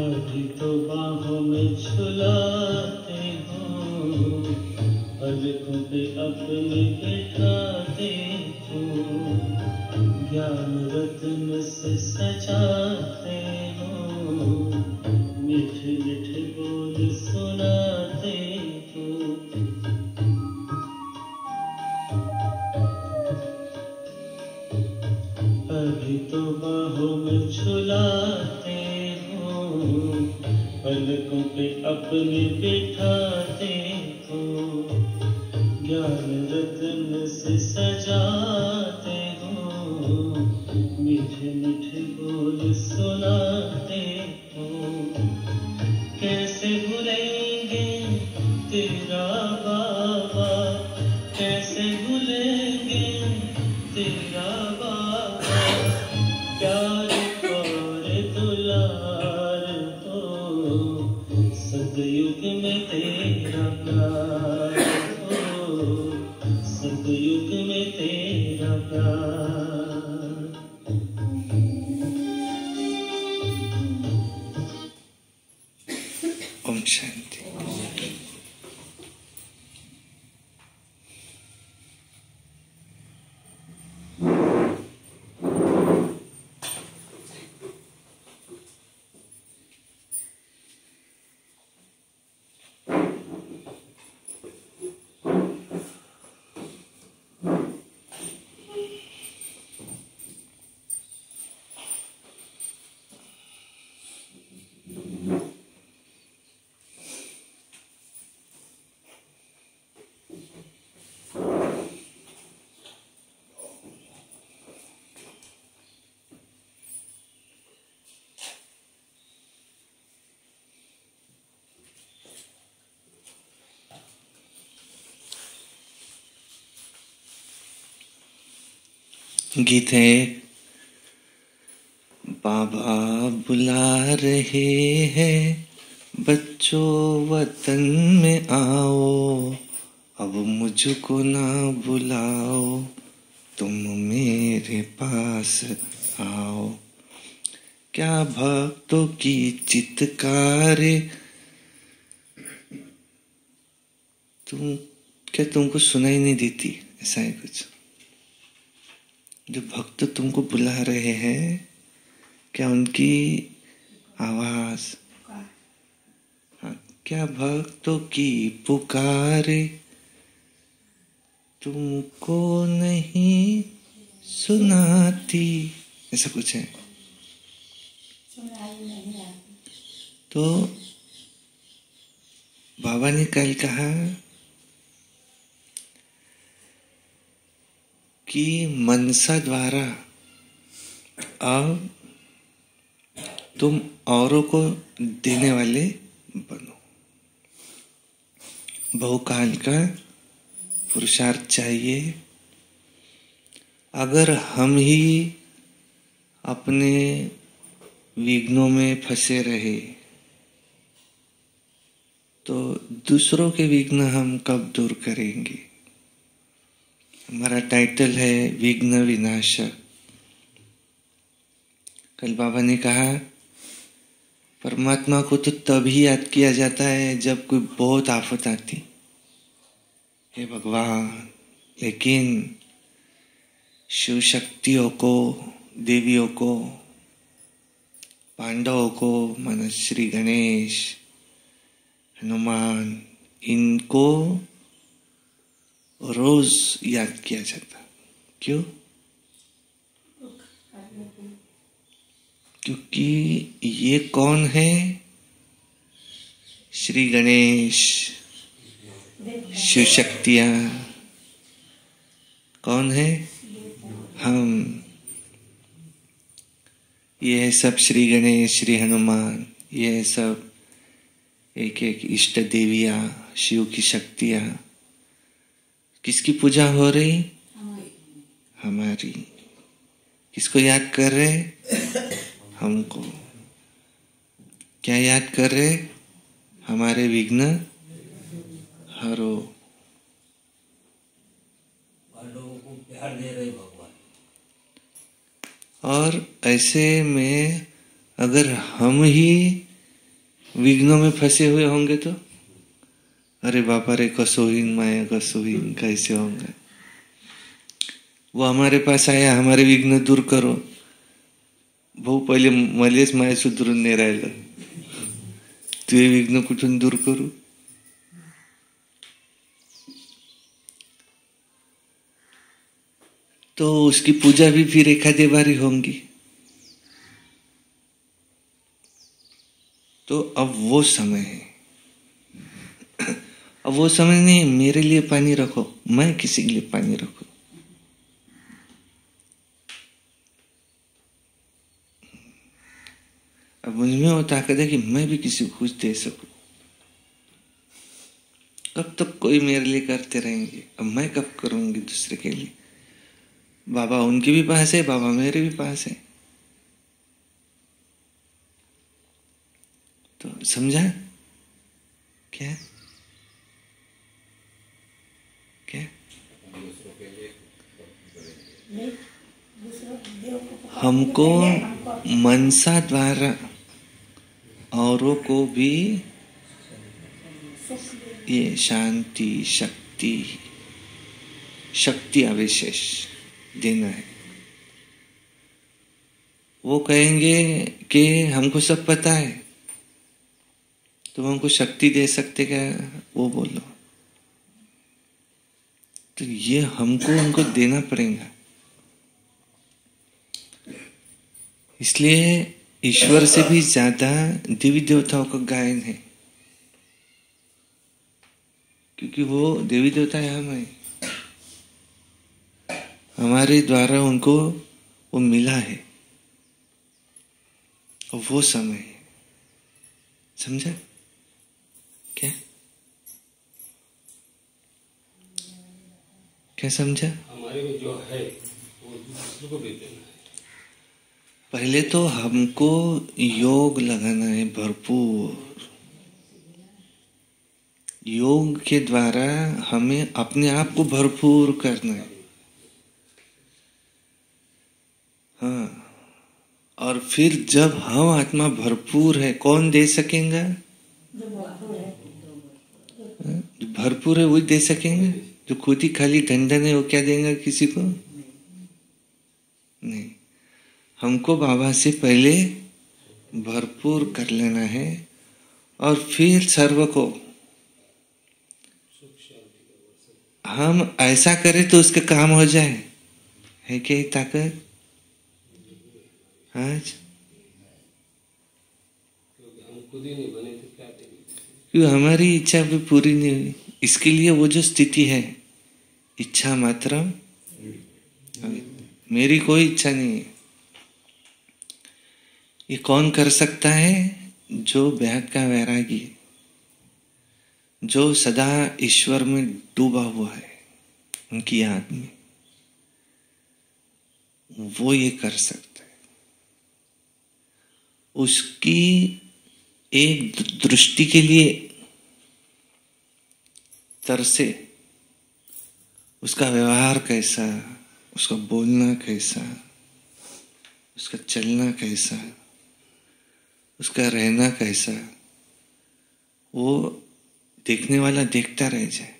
अभी तो बाहों में झुलाते हो, पलकों पे अपने बिठाते हो, ज्ञान रत्न से सजाते हो, मीठे मीठे बोल सुनाते हो। अभी तो बाहों में झुलाते हो, पलकों पे अपने बिठाते हो, ज्ञान रत्न से सजाते हो, मीठे मीठे बोल सुनाते हो। कैसे भूलेंगे तेरा बाबा, कैसे भूलेंगे तेरा बाबा, प्यार और दुलार हो, सतयुग में तेरा प्यार हो, सतयुग में तेरा प्यार। ओम शांति। गीत है, बाबा बुला रहे हैं बच्चों वतन में आओ, अब मुझको ना बुलाओ, तुम मेरे पास आओ। क्या भक्तों की चित्कारे, क्या तुमको सुनाई नहीं देती? ऐसा है कुछ। जो भक्त तुमको बुला रहे हैं, क्या उनकी आवाज, हाँ, क्या भक्तों की पुकारे तुमको नहीं सुनाती? ऐसा कुछ है। तो बाबा ने कल कहा कि मनसा द्वारा अब तुम औरों को देने वाले बनो। बहुकाल का पुरुषार्थ चाहिए। अगर हम ही अपने विघ्नों में फंसे रहे तो दूसरों के विघ्न हम कब दूर करेंगे? हमारा टाइटल है विघ्न विनाशक। कल बाबा ने कहा परमात्मा को तो तभी याद किया जाता है जब कोई बहुत आफत आती, हे भगवान। लेकिन शिव शक्तियों को, देवियों को, पांडवों को, माना श्री गणेश, हनुमान, इनको रोज याद किया जाता। क्यों? क्योंकि ये कौन है? श्री गणेश, शिव शक्तियां कौन है? हम। ये है सब श्री गणेश, श्री हनुमान, ये है सब एक एक इष्ट देवियां, शिव की शक्तियां। किसकी पूजा हो रही? हमारी। किसको याद कर रहे? हमको। क्या याद कर रहे? हमारे विघ्न हरो। लोगों को प्यार दे रहे भगवान। और ऐसे में अगर हम ही विघ्नों में फंसे हुए होंगे तो अरे बापा रे कसोहीन माया कसोहीन कैसे होंगे। वो हमारे पास आया, हमारे विघ्न दूर करो। भाऊ पहिले मलेच माया सुधरून नाही राहिलं, तुझे विघ्न कुठून दूर करू। तो उसकी पूजा भी फिर एक आधे बारी होंगी। तो अब वो समय है, अब वो समय नहीं मेरे लिए पानी रखो, मैं किसी के लिए पानी रखूं। अब मुझमें वो ताकत है कि मैं भी किसी को कुछ दे सकूं। कब तक कोई मेरे लिए करते रहेंगे, अब मैं कब करूंगी दूसरे के लिए। बाबा उनके भी पास है, बाबा मेरे भी पास है। तो समझा क्या क्या हमको मनसा द्वारा औरों को भी ये शांति शक्ति शक्ति अविशेष देना है। वो कहेंगे कि हमको सब पता है, तुम हमको शक्ति दे सकते क्या, वो बोलो। तो ये हमको उनको देना पड़ेगा। इसलिए ईश्वर से भी ज्यादा देवी देवताओं का गायन है, क्योंकि वो देवी देवता है, हम है, हमारे द्वारा उनको वो मिला है। और वो समय है, समझा क्या क्या समझा। हमारे में जो है वो दूसरे को भी देना है। पहले तो हमको योग लगाना है भरपूर। योग के द्वारा हमें अपने आप को भरपूर करना है। हाँ, और फिर जब हम आत्मा भरपूर है, कौन दे सकेगा, जो भरपूर है वही दे सकेंगे। जो खुद ही खाली ढंढन है वो क्या देगा किसी को, नहीं। हमको बाबा से पहले भरपूर कर लेना है और फिर सर्व को हम ऐसा करें तो उसका काम हो जाए। है क्या ये ताकत आज? हम खुद ही नहीं बने तो क्या देंगे। क्यों हमारी इच्छा भी पूरी नहीं हुई। इसके लिए वो जो स्थिति है, इच्छा मात्र, मेरी कोई इच्छा नहीं है। ये कौन कर सकता है? जो बैठ का वैरागी, जो सदा ईश्वर में डूबा हुआ है, उनकी याद में, वो ये कर सकता है। उसकी एक दृष्टि के लिए तरसे, उसका व्यवहार कैसा, उसका बोलना कैसा, उसका चलना कैसा, उसका रहना कैसा, वो देखने वाला देखता रह जाए।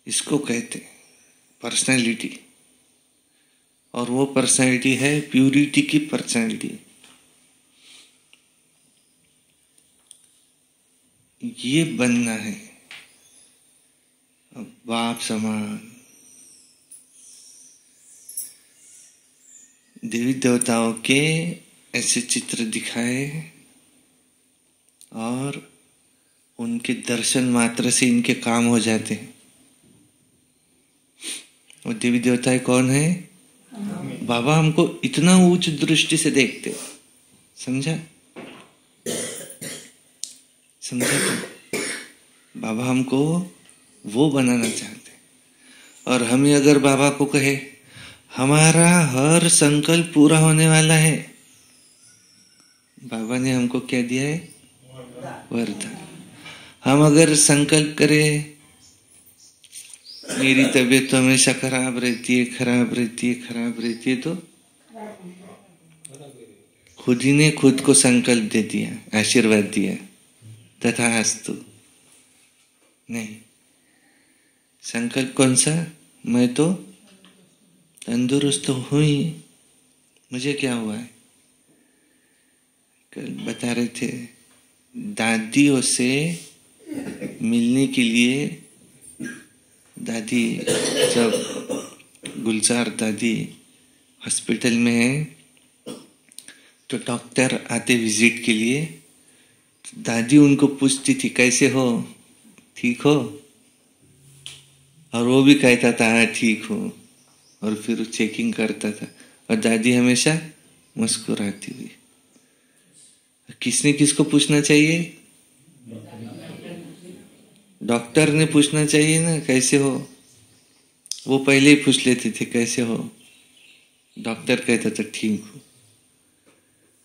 इसको कहते पर्सनैलिटी। और वो पर्सनैलिटी है प्यूरिटी की पर्सनैलिटी। ये बनना है बाप समान। देवी देवताओं के ऐसे चित्र दिखाए और उनके दर्शन मात्र से इनके काम हो जाते हैं। और देवी देवता कौन है? बाबा हमको इतना उच्च दृष्टि से देखते, समझा समझा तो बाबा हमको वो बनाना चाहते। और हमें अगर बाबा को कहे हमारा हर संकल्प पूरा होने वाला है, बाबा ने हमको क्या दिया है? वरदान। हम अगर संकल्प करें मेरी तबीयत तो हमेशा खराब रहती है, खराब रहती है, खराब रहती है, तो खुद ही ने खुद को संकल्प दे दिया, आशीर्वाद दिया, तथास्तु। नहीं, संकल्प कौन सा? मैं तो तंदुरुस्त हूं ही, मुझे क्या हुआ है? कल बता रहे थे, दादियों से मिलने के लिए, दादी जब गुलजार दादी हॉस्पिटल में है तो डॉक्टर आते विजिट के लिए, दादी उनको पूछती थी कैसे हो, ठीक हो? और वो भी कहता था हाँ ठीक हो, और फिर चेकिंग करता था, और दादी हमेशा मुस्कुराती हुई। किसने किसको पूछना चाहिए? डॉक्टर ने पूछना चाहिए ना कैसे हो, वो पहले ही पूछ लेते थे कैसे हो, डॉक्टर कहता था ठीक हो।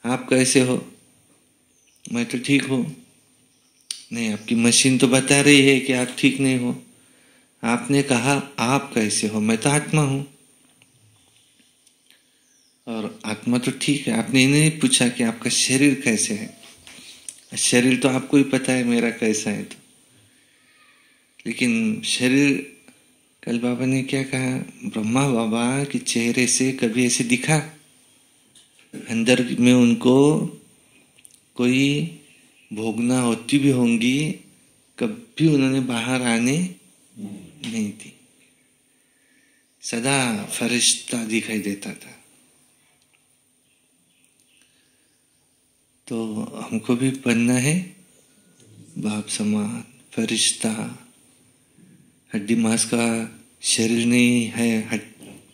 आप कैसे हो? मैं तो ठीक हूं। नहीं, आपकी मशीन तो बता रही है कि आप ठीक नहीं हो। आपने कहा आप कैसे हो? मैं तो आत्मा हूं, और आत्मा तो ठीक है। आपने ये नहीं पूछा कि आपका शरीर कैसे है। शरीर तो आपको ही पता है मेरा कैसा है तो, लेकिन शरीर, कल बाबा ने क्या कहा, ब्रह्मा बाबा के चेहरे से कभी ऐसे दिखा अंदर में उनको कोई भोगना होती भी होंगी, कभी उन्होंने बाहर आने नहीं दी, सदा फरिश्ता दिखाई देता था। तो हमको भी बनना है बाप समान फरिश्ता। हड्डी मांस का शरीर नहीं है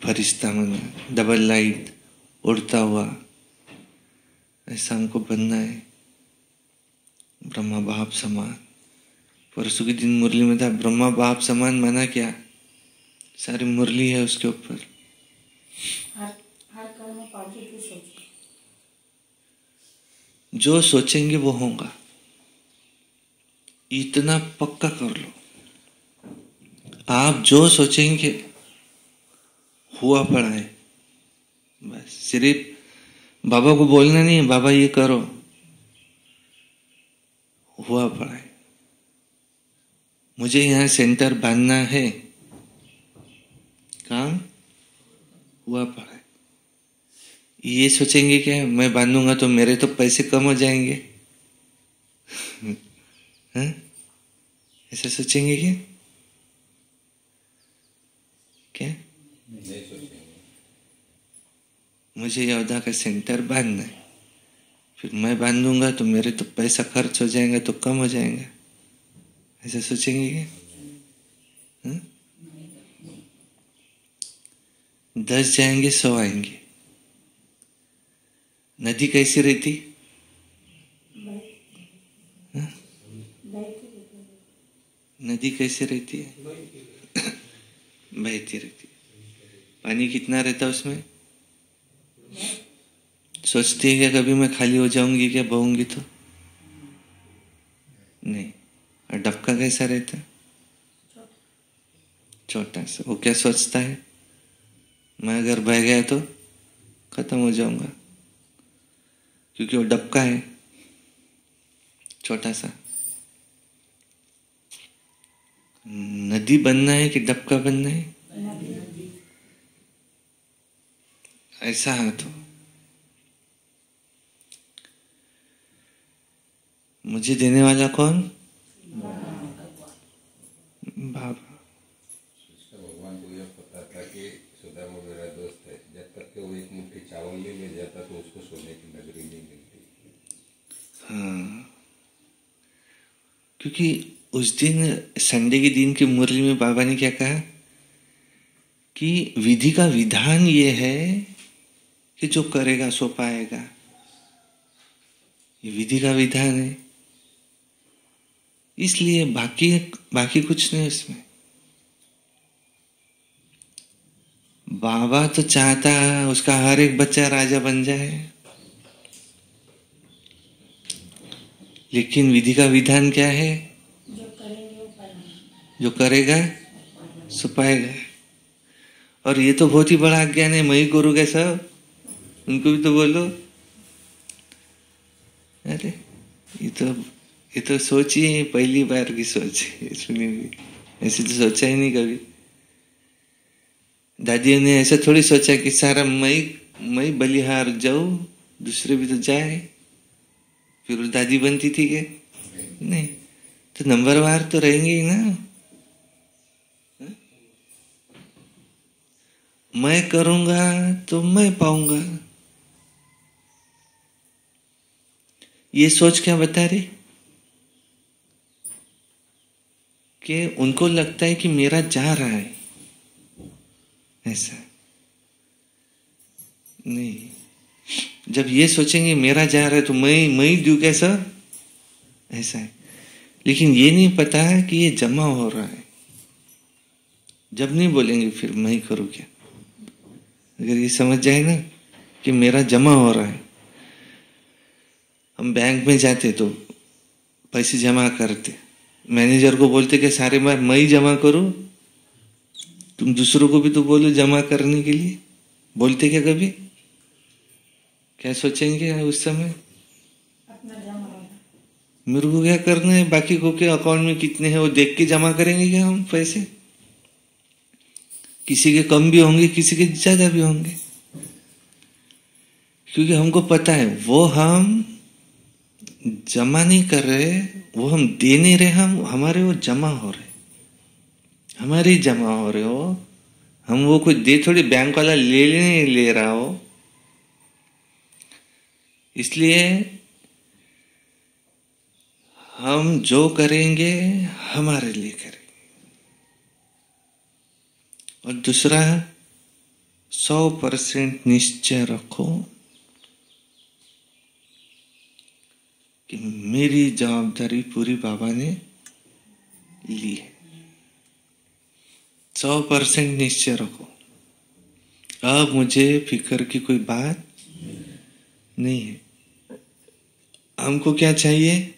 फरिश्ता मन, डबल लाइट उड़ता हुआ, ऐसा हमको बनना है ब्रह्मा बाप समान। परसों के दिन मुरली में था, ब्रह्मा बाप समान माना क्या? सारी मुरली है उसके ऊपर। हर कर्म पॉजिटिव सोचो, जो सोचेंगे वो होगा, इतना पक्का कर लो। आप जो सोचेंगे हुआ पड़ा है, बस सिर्फ बाबा को बोलना नहीं है बाबा ये करो, हुआ पड़ा है। मुझे यहां सेंटर बांधना है, काम हुआ पड़ा है। ये सोचेंगे क्या मैं बांधूंगा तो मेरे तो पैसे कम हो जाएंगे, ऐसा सोचेंगे क्या? क्या मुझे यौदा का सेंटर बांधना है, फिर मैं बांधूंगा तो मेरे तो पैसा खर्च हो जाएगा तो कम हो जाएगा, ऐसा सोचेंगे क्या? 10 जाएंगे 100 आएंगे। नदी कैसी रहती? नदी कैसी रहती है? बहती रहती है। पानी कितना रहता उसमें? सोचती है क्या कभी मैं खाली हो जाऊंगी क्या बहूंगी तो? नहीं। और डबका कैसा रहता है? छोटा सा। वो क्या सोचता है, मैं अगर बह गया तो खत्म हो जाऊंगा, क्योंकि वो डबका है छोटा सा। नदी बनना है कि डबका बनना है? ऐसा हाथ हो। मुझे देने वाला कौन? बाबा। भगवान को यह पता था कि सुदामा मेरा दोस्त है, जब तक कि वो एक मुट्ठी चावल नहीं ले जाता तो उसको सोने की नगरी नहीं मिलती। हाँ, क्योंकि उस दिन संडे के दिन की मुरली में बाबा ने क्या कहा कि विधि का विधान ये है कि जो करेगा सो पाएगा। ये विधि का विधान है, इसलिए बाकी कुछ नहीं उसमें। बाबा तो चाहता है उसका हर एक बच्चा राजा बन जाए, लेकिन विधि का विधान क्या है? जो करेगा सो पाएगा। और ये तो बहुत ही बड़ा अज्ञान है। मैं ही करूँगा सब, उनको भी तो बोलो। अरे ये तो सोची पहली बार की सोच है, सुनी हुई। ऐसे तो सोचा ही नहीं कभी। दादी ने ऐसा थोड़ी सोचा कि सारा मैं बलिहार जाऊं, दूसरे भी तो जाए, फिर वो दादी बनती थी क्या? नहीं, तो नंबरवार तो रहेंगे ही ना। मैं करूंगा तो मैं पाऊंगा, ये सोच क्या बता रही कि उनको लगता है कि मेरा जा रहा है, ऐसा नहीं। जब ये सोचेंगे मेरा जा रहा है तो मैं ही दूं कैसा, ऐसा है। लेकिन ये नहीं पता है कि ये जमा हो रहा है। जब नहीं बोलेंगे फिर मैं ही करूं क्या, अगर ये समझ जाए ना कि मेरा जमा हो रहा है। हम बैंक में जाते तो पैसे जमा करते, मैनेजर को बोलते कि सारे बार मैं ही जमा करूं, तुम दूसरों को भी तो बोलो जमा करने के लिए, बोलते क्या कभी? क्या सोचेंगे उस समय? मेरे को क्या करना है, बाकी को के अकाउंट में कितने हैं वो देख के जमा करेंगे क्या हम पैसे? किसी के कम भी होंगे, किसी के ज्यादा भी होंगे, क्योंकि हमको पता है वो हम जमा नहीं कर रहे, वो हम दे नहीं रहे, हम हमारे वो जमा हो रहे, हमारे जमा हो रहे हो। हम वो कोई दे थोड़ी, बैंक वाला ले रहा हो। इसलिए हम जो करेंगे हमारे लिए करेंगे। और दूसरा 100% निश्चय रखो कि मेरी जवाबदारी पूरी बाबा ने ली है। 100% निश्चय रखो। अब मुझे फिक्र की कोई बात नहीं है। हमको क्या चाहिए?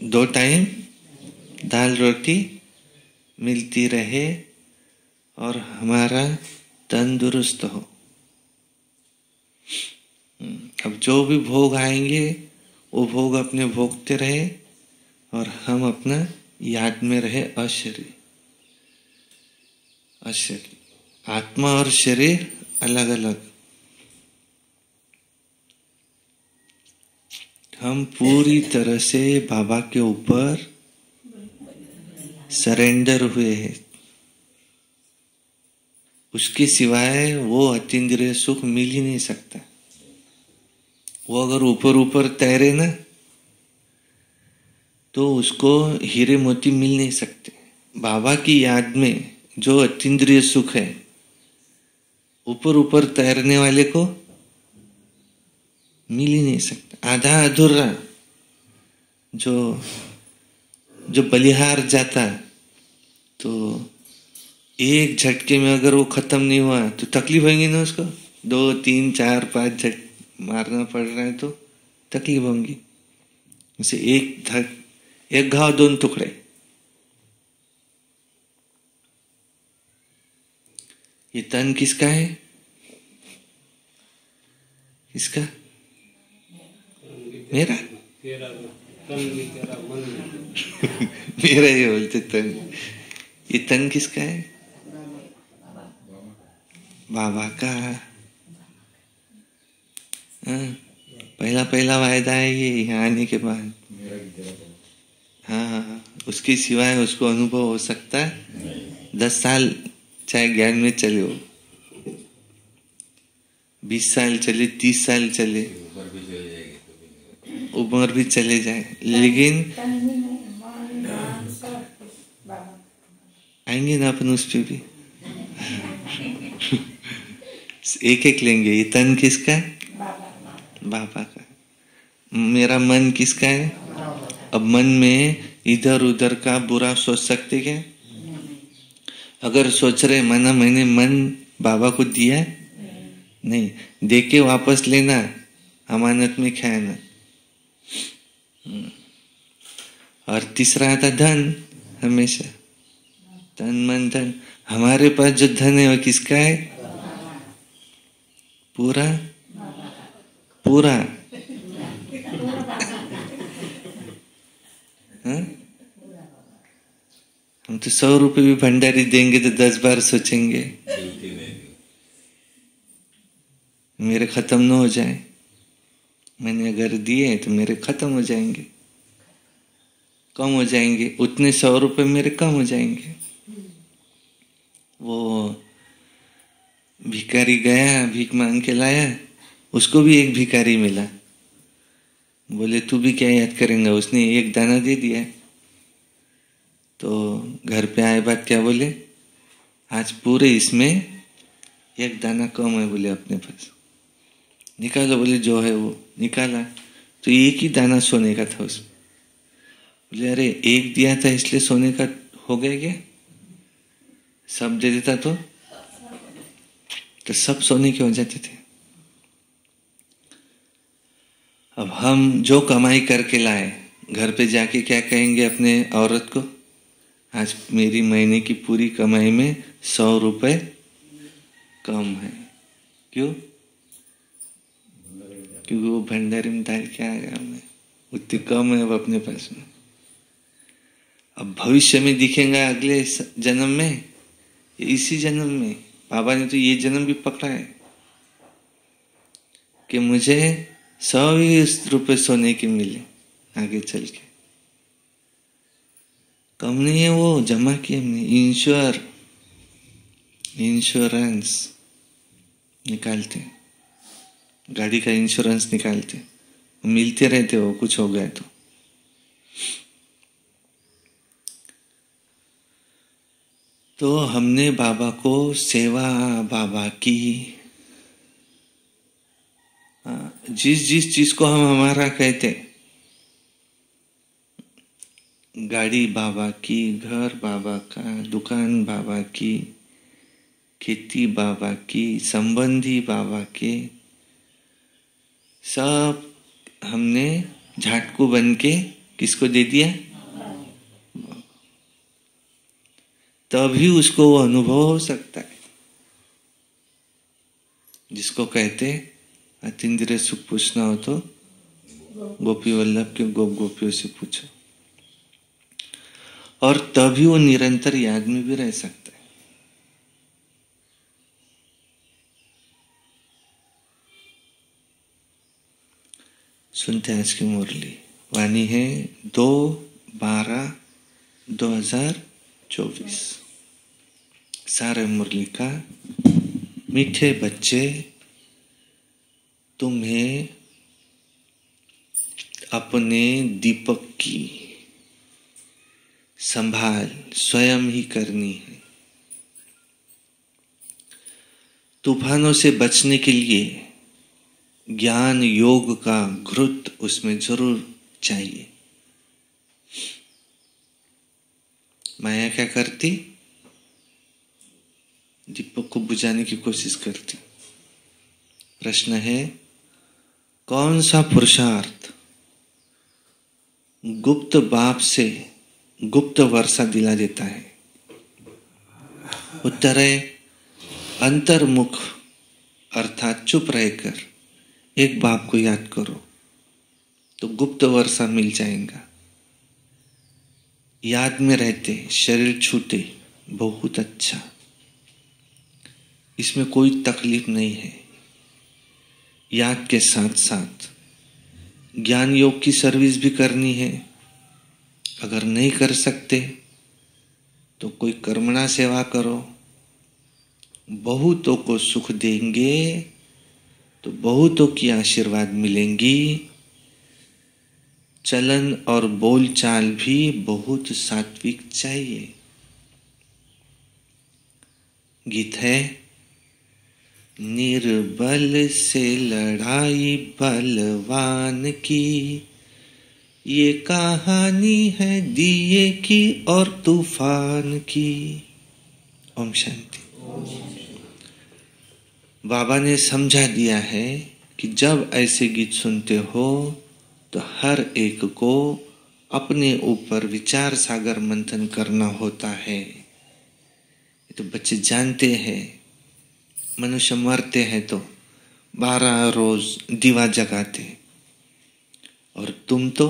दो टाइम दाल रोटी मिलती रहे और हमारा तंदुरुस्त हो। अब जो भी भोग आएंगे वो भोग अपने भोगते रहे और हम अपना याद में रहे अशरीर। आत्मा और शरीर अलग अलग। हम पूरी तरह से बाबा के ऊपर सरेंडर हुए हैं। उसके सिवाय वो अतीन्द्रिय सुख मिल ही नहीं सकता। वो अगर ऊपर ऊपर तैरे ना तो उसको हीरे मोती मिल नहीं सकते। बाबा की याद में जो अतीन्द्रिय सुख है, ऊपर ऊपर तैरने वाले को मिल ही नहीं सकता। आधा अधूरा जो बलिहार जाता तो एक झटके में अगर वो खत्म नहीं हुआ तो तकलीफ होगी ना उसको। 2, 3, 4, 5 झट मारना पड़ रहा है तो तकलीफ होंगी। जैसे एक घाव 2 टुकड़े। ये तन किसका है? किसका? मेरा। मेरा ये बोलते तन। ये तन किसका है? बाबा का। पहला वायदा है ये यहाँ आने के बाद। हाँ, उसके सिवाय उसको अनुभव हो सकता है 10 साल चाहे ज्ञान में चले हो, 20 साल चले, 30 साल चले, उम्र भी चले जाए, लेकिन आएंगे ना अपन उस पे भी। एक लेंगे। ये तन किसका है? बाबा का। मेरा मन किसका है? अब मन में इधर उधर का बुरा सोच सकते क्या? अगर सोच रहे माना मैंने मन बाबा को दिया नहीं, दे के वापस लेना, अमानत में खाना। और तीसरा आता धन। हमेशा तन मन धन। हमारे पास जो धन है वो किसका है? पूरा पूरा हाँ? हम तो 100 रुपए भी भंडारी देंगे तो 10 बार सोचेंगे मेरे खत्म न हो जाए। मैंने अगर दिए तो मेरे खत्म हो जाएंगे, कम हो जाएंगे, उतने 100 रुपए मेरे कम हो जाएंगे। वो भिखारी गया, भीख मांग के लाया, उसको भी एक भिखारी मिला। बोले तू भी क्या याद करेंगा, उसने एक दाना दे दिया। तो घर पे आए बात क्या बोले, आज पूरे इसमें एक दाना कम है बोले अपने पास, निकालो। बोले जो है वो निकाला तो एक ही दाना सोने का था उसमें। बोले अरे एक दिया था इसलिए सोने का हो गया क्या, सब दे देता तो सब सोने के हो जाते थे। अब हम जो कमाई करके लाए, घर पे जाके क्या कहेंगे अपने औरत को, आज मेरी महीने की पूरी कमाई में 100 रुपए कम है। क्यों? क्योंकि वो भंडारी में डाल के आ गया, हमें उतनी कम है अब अपने पास में। अब भविष्य में दिखेगा अगले जन्म में, इसी जन्म में। बाबा ने तो ये जन्म भी पकड़ा है कि मुझे 100 रुपए सोने के मिले आगे चल के। कम नहीं है, वो जमा किए हमने। इंश्योरेंस निकालते, गाड़ी का इंश्योरेंस निकालते, मिलते रहते हो, कुछ हो गया तो हमने बाबा को सेवा बाबा की। जिस जिस चीज को हम हमारा कहते, गाड़ी बाबा की, घर बाबा का, दुकान बाबा की, खेती बाबा की, संबंधी बाबा के, सब हमने झाटकू बन के किसको दे दिया, तभी उसको वो अनुभव हो सकता है। जिसको कहते अतीन्द्रिय सुख पूछना हो तो गोपी वल्लभ के गोप गोपियों से पूछो, और तभी वो निरंतर याद में भी रह सकता है। सुनते हैं आज की मुरली। वाणी है 2/12/2024। सारे मुरली का, मीठे बच्चे तुम्हें अपने दीपक की संभाल स्वयं ही करनी है। तूफानों से बचने के लिए ज्ञान योग का घृत उसमें जरूर चाहिए। माया क्या करती, दीपक को बुझाने की कोशिश करती। प्रश्न है कौन सा पुरुषार्थ गुप्त बाप से गुप्त वर्षा दिला देता है। उत्तर है अंतर्मुख अर्थात चुप रहकर एक बाप को याद करो तो गुप्त वर्षा मिल जाएगा। याद में रहते शरीर छूटे बहुत अच्छा, इसमें कोई तकलीफ नहीं है। याद के साथ साथ ज्ञान योग की सर्विस भी करनी है। अगर नहीं कर सकते तो कोई कर्मणा सेवा करो। बहुतों को सुख देंगे तो बहुतों की आशीर्वाद मिलेंगी। चलन और बोलचाल भी बहुत सात्विक चाहिए। गीत है निर्बल से लड़ाई बलवान की, ये कहानी है दिए की और तूफान की। ओम शांति। बाबा ने समझा दिया है कि जब ऐसे गीत सुनते हो तो हर एक को अपने ऊपर विचार सागर मंथन करना होता है। ये तो बच्चे जानते हैं। मनुष्य मरते हैं तो 12 रोज दीवा जगाते, और तुम तो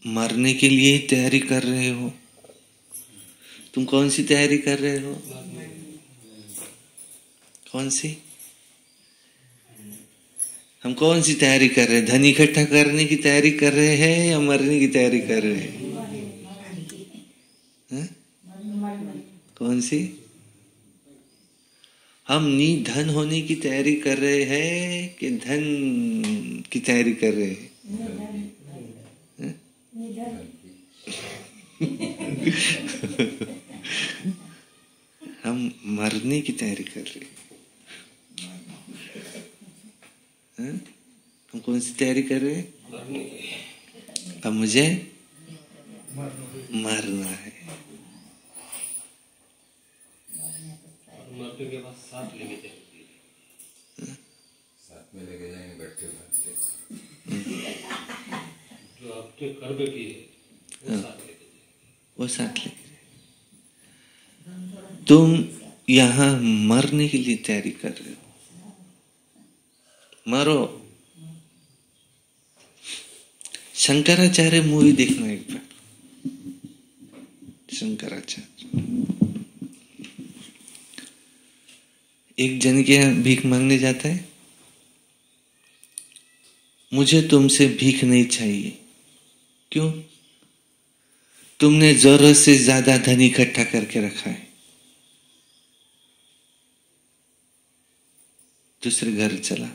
मरने के लिए ही तैयारी कर रहे हो। तुम कौन सी तैयारी कर रहे हो? कौन सी? हम कौन सी तैयारी कर रहे हैं? धन इकट्ठा करने की तैयारी कर रहे हैं या मरने की तैयारी कर रहे हैं? कौन सी? हम निधन होने की तैयारी कर रहे हैं कि धन की तैयारी कर रहे हैं? हम मरने की तैयारी कर रहे हैं। हम कौन सी तैयारी कर रहे हैं? अब मुझे मरना है। मरने के बाद साथ लेके जाएंगे, साथ में लेके जाएंगे गट्टे भर के। जो आपके कर्म की है वो साथ लेके जाएंगे। वो साथ लेके जाए। तुम यहाँ मरने के लिए तैयारी कर रहे हो। मरो। शंकराचार्य मूवी देखना एक बार। शंकराचार्य एक जन के यहाँ भीख मांगने जाता है। मुझे तुमसे भीख नहीं चाहिए। क्यों? तुमने जरूरत से ज्यादा धन इकट्ठा करके रखा है। दूसरे घर चला।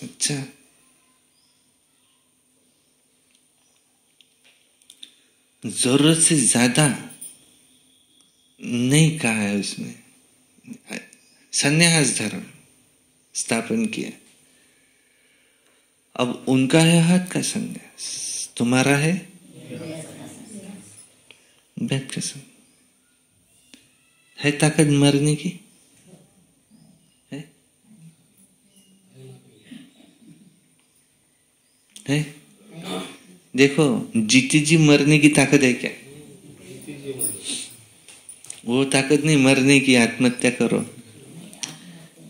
अच्छा, जरूरत से ज्यादा नहीं कहा है उसमें। संन्यास धर्म स्थापन किया। अब उनका है हाथ का संन्यास, तुम्हारा है बैठ का संन्यास। है ताकत मरने की? है? देखो, जीती जी मरने की ताकत है क्या? वो ताकत नहीं मरने की, आत्महत्या करो।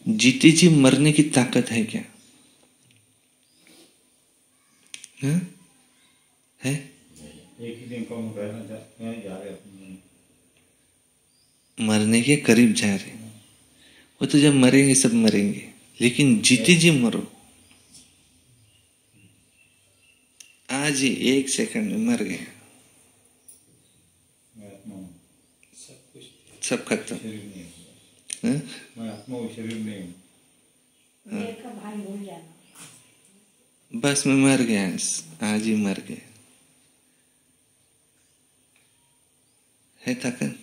जीती जी मरने की ताकत है क्या? है? एक ही दिन कम रहना जा रहे हैं, मरने के करीब जा रहे। वो तो जब मरेंगे सब मरेंगे, लेकिन जीती जी मरो। आज ही 1 सेकंड में मर गया, सब खत्म। मैं आत्मा और शरीर नहीं हूँ। बस मैं मर गया, आज ही मर गया। है ताकत?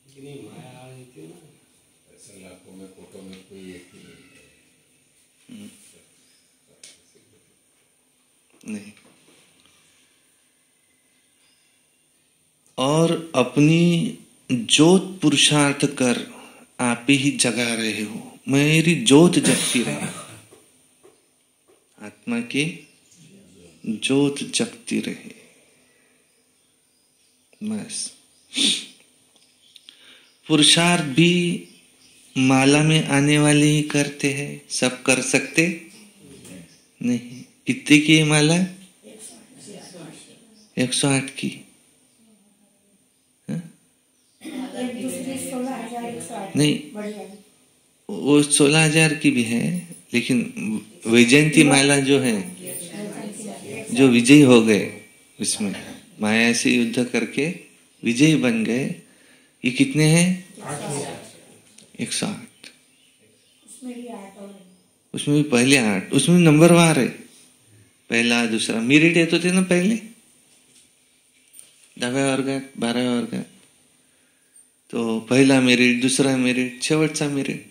माया आ रही थी ना, ऐसे लाखों में फोटो में कोई एक ही नहीं। और अपनी ज्योत पुरुषार्थ कर आप ही जगा रहे हो। मेरी ज्योत जगती रहे, आत्मा की ज्योत जगती रहे। बस। पुरुषार्थ भी माला में आने वाले ही करते हैं, सब कर सकते नहीं। कितने की है माला? 108 की। नहीं, वो 16,000 की भी है, लेकिन वैजयंती माला जो है, जो विजयी हो गए, उसमें माया से युद्ध करके विजयी बन गए, ये कितने हैं? 108। उसमें भी पहले 8, उसमें नंबरवार है, पहला दूसरा मेरिट येत होते ना पहिले 10व्या वर्गात 12व्या वर्गात, तो पहला मेरिट, दूसरा मेरिट, शेवटचा मेरिट,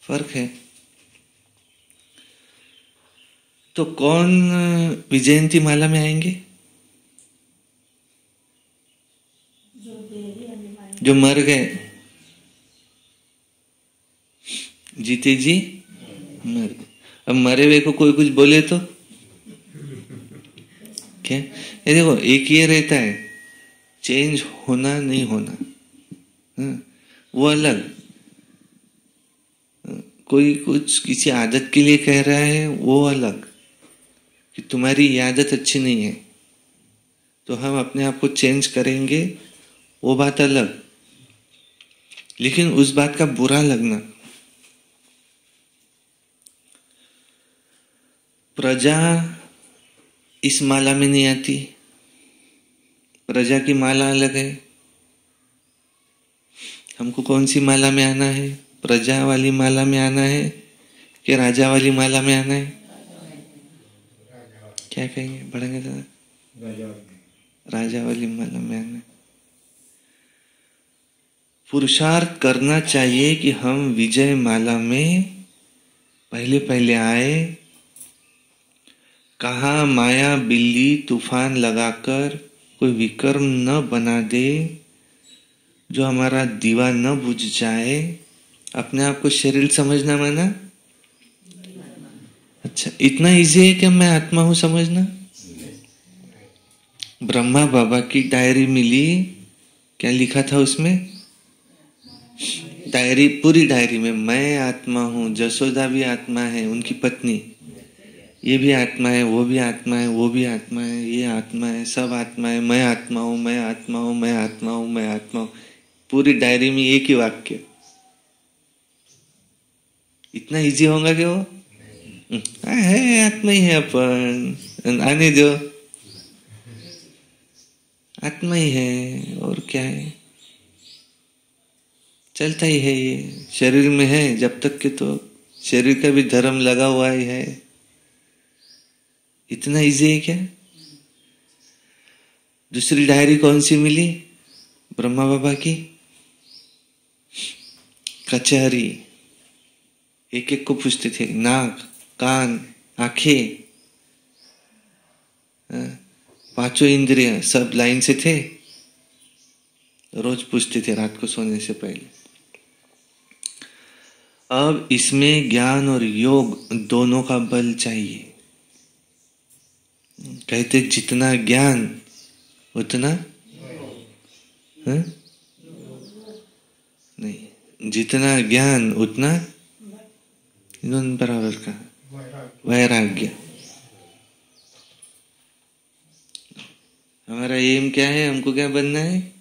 फर्क है। तो कौन विजयंती माला में आएंगे? जो मर गए। जीते जी मर गए। अब मरे हुए को कोई कुछ बोले तो क्या? ये देखो, एक ये रहता है चेंज होना नहीं होना, वो अलग। कोई कुछ किसी आदत के लिए कह रहा है, वो अलग, कि तुम्हारी ये आदत अच्छी नहीं है तो हम अपने आप को चेंज करेंगे, वो बात अलग। लेकिन उस बात का बुरा लगना, प्रजा इस माला में नहीं आती, प्रजा की माला अलग है। हमको कौन सी माला में आना है? प्रजा वाली माला में आना है कि राजा वाली माला में आना है? क्या कहेंगे, बढ़ेंगे दादा? राजा वाली माला में आना है। पुरुषार्थ करना चाहिए कि हम विजय माला में पहले पहले आए। कहा माया बिल्ली तूफान लगाकर कोई विक्रम न बना दे, जो हमारा दीवा न बुझ जाए। अपने आप को शरीर समझना माना? अच्छा, इतना इजी है कि मैं आत्मा हूं समझना? ब्रह्मा बाबा की डायरी मिली, क्या लिखा था उसमें? डायरी, पूरी डायरी में मैं आत्मा हूं, जसोदा भी आत्मा है, उनकी पत्नी, ये भी आत्मा है, वो भी आत्मा है, वो भी आत्मा है, ये आत्मा है, सब आत्मा है, मैं आत्मा हूं, मैं आत्मा हूं, मैं आत्मा हूं, मैं आत्मा हूं। पूरी डायरी में एक ही वाक्य। इतना इजी होगा कि वो है आत्मा ही है, अपन आने दो, आत्मा ही है, और क्या है, चलता ही है, ये शरीर में है जब तक के, तो शरीर का भी धर्म लगा हुआ ही है। इतना इजी है क्या? दूसरी डायरी कौन सी मिली ब्रह्मा बाबा की? कचहरी, एक एक को पूछते थे, नाक, कान, आंखें, पांचों इंद्रिय सब लाइन से थे, रोज पूछते थे रात को सोने से पहले। अब इसमें ज्ञान और योग दोनों का बल चाहिए। कहते जितना ज्ञान उतना नहीं, जितना ज्ञान उतना दोनों बराबर का वैराग्य। हमारा एम क्या है? हमको क्या बनना है?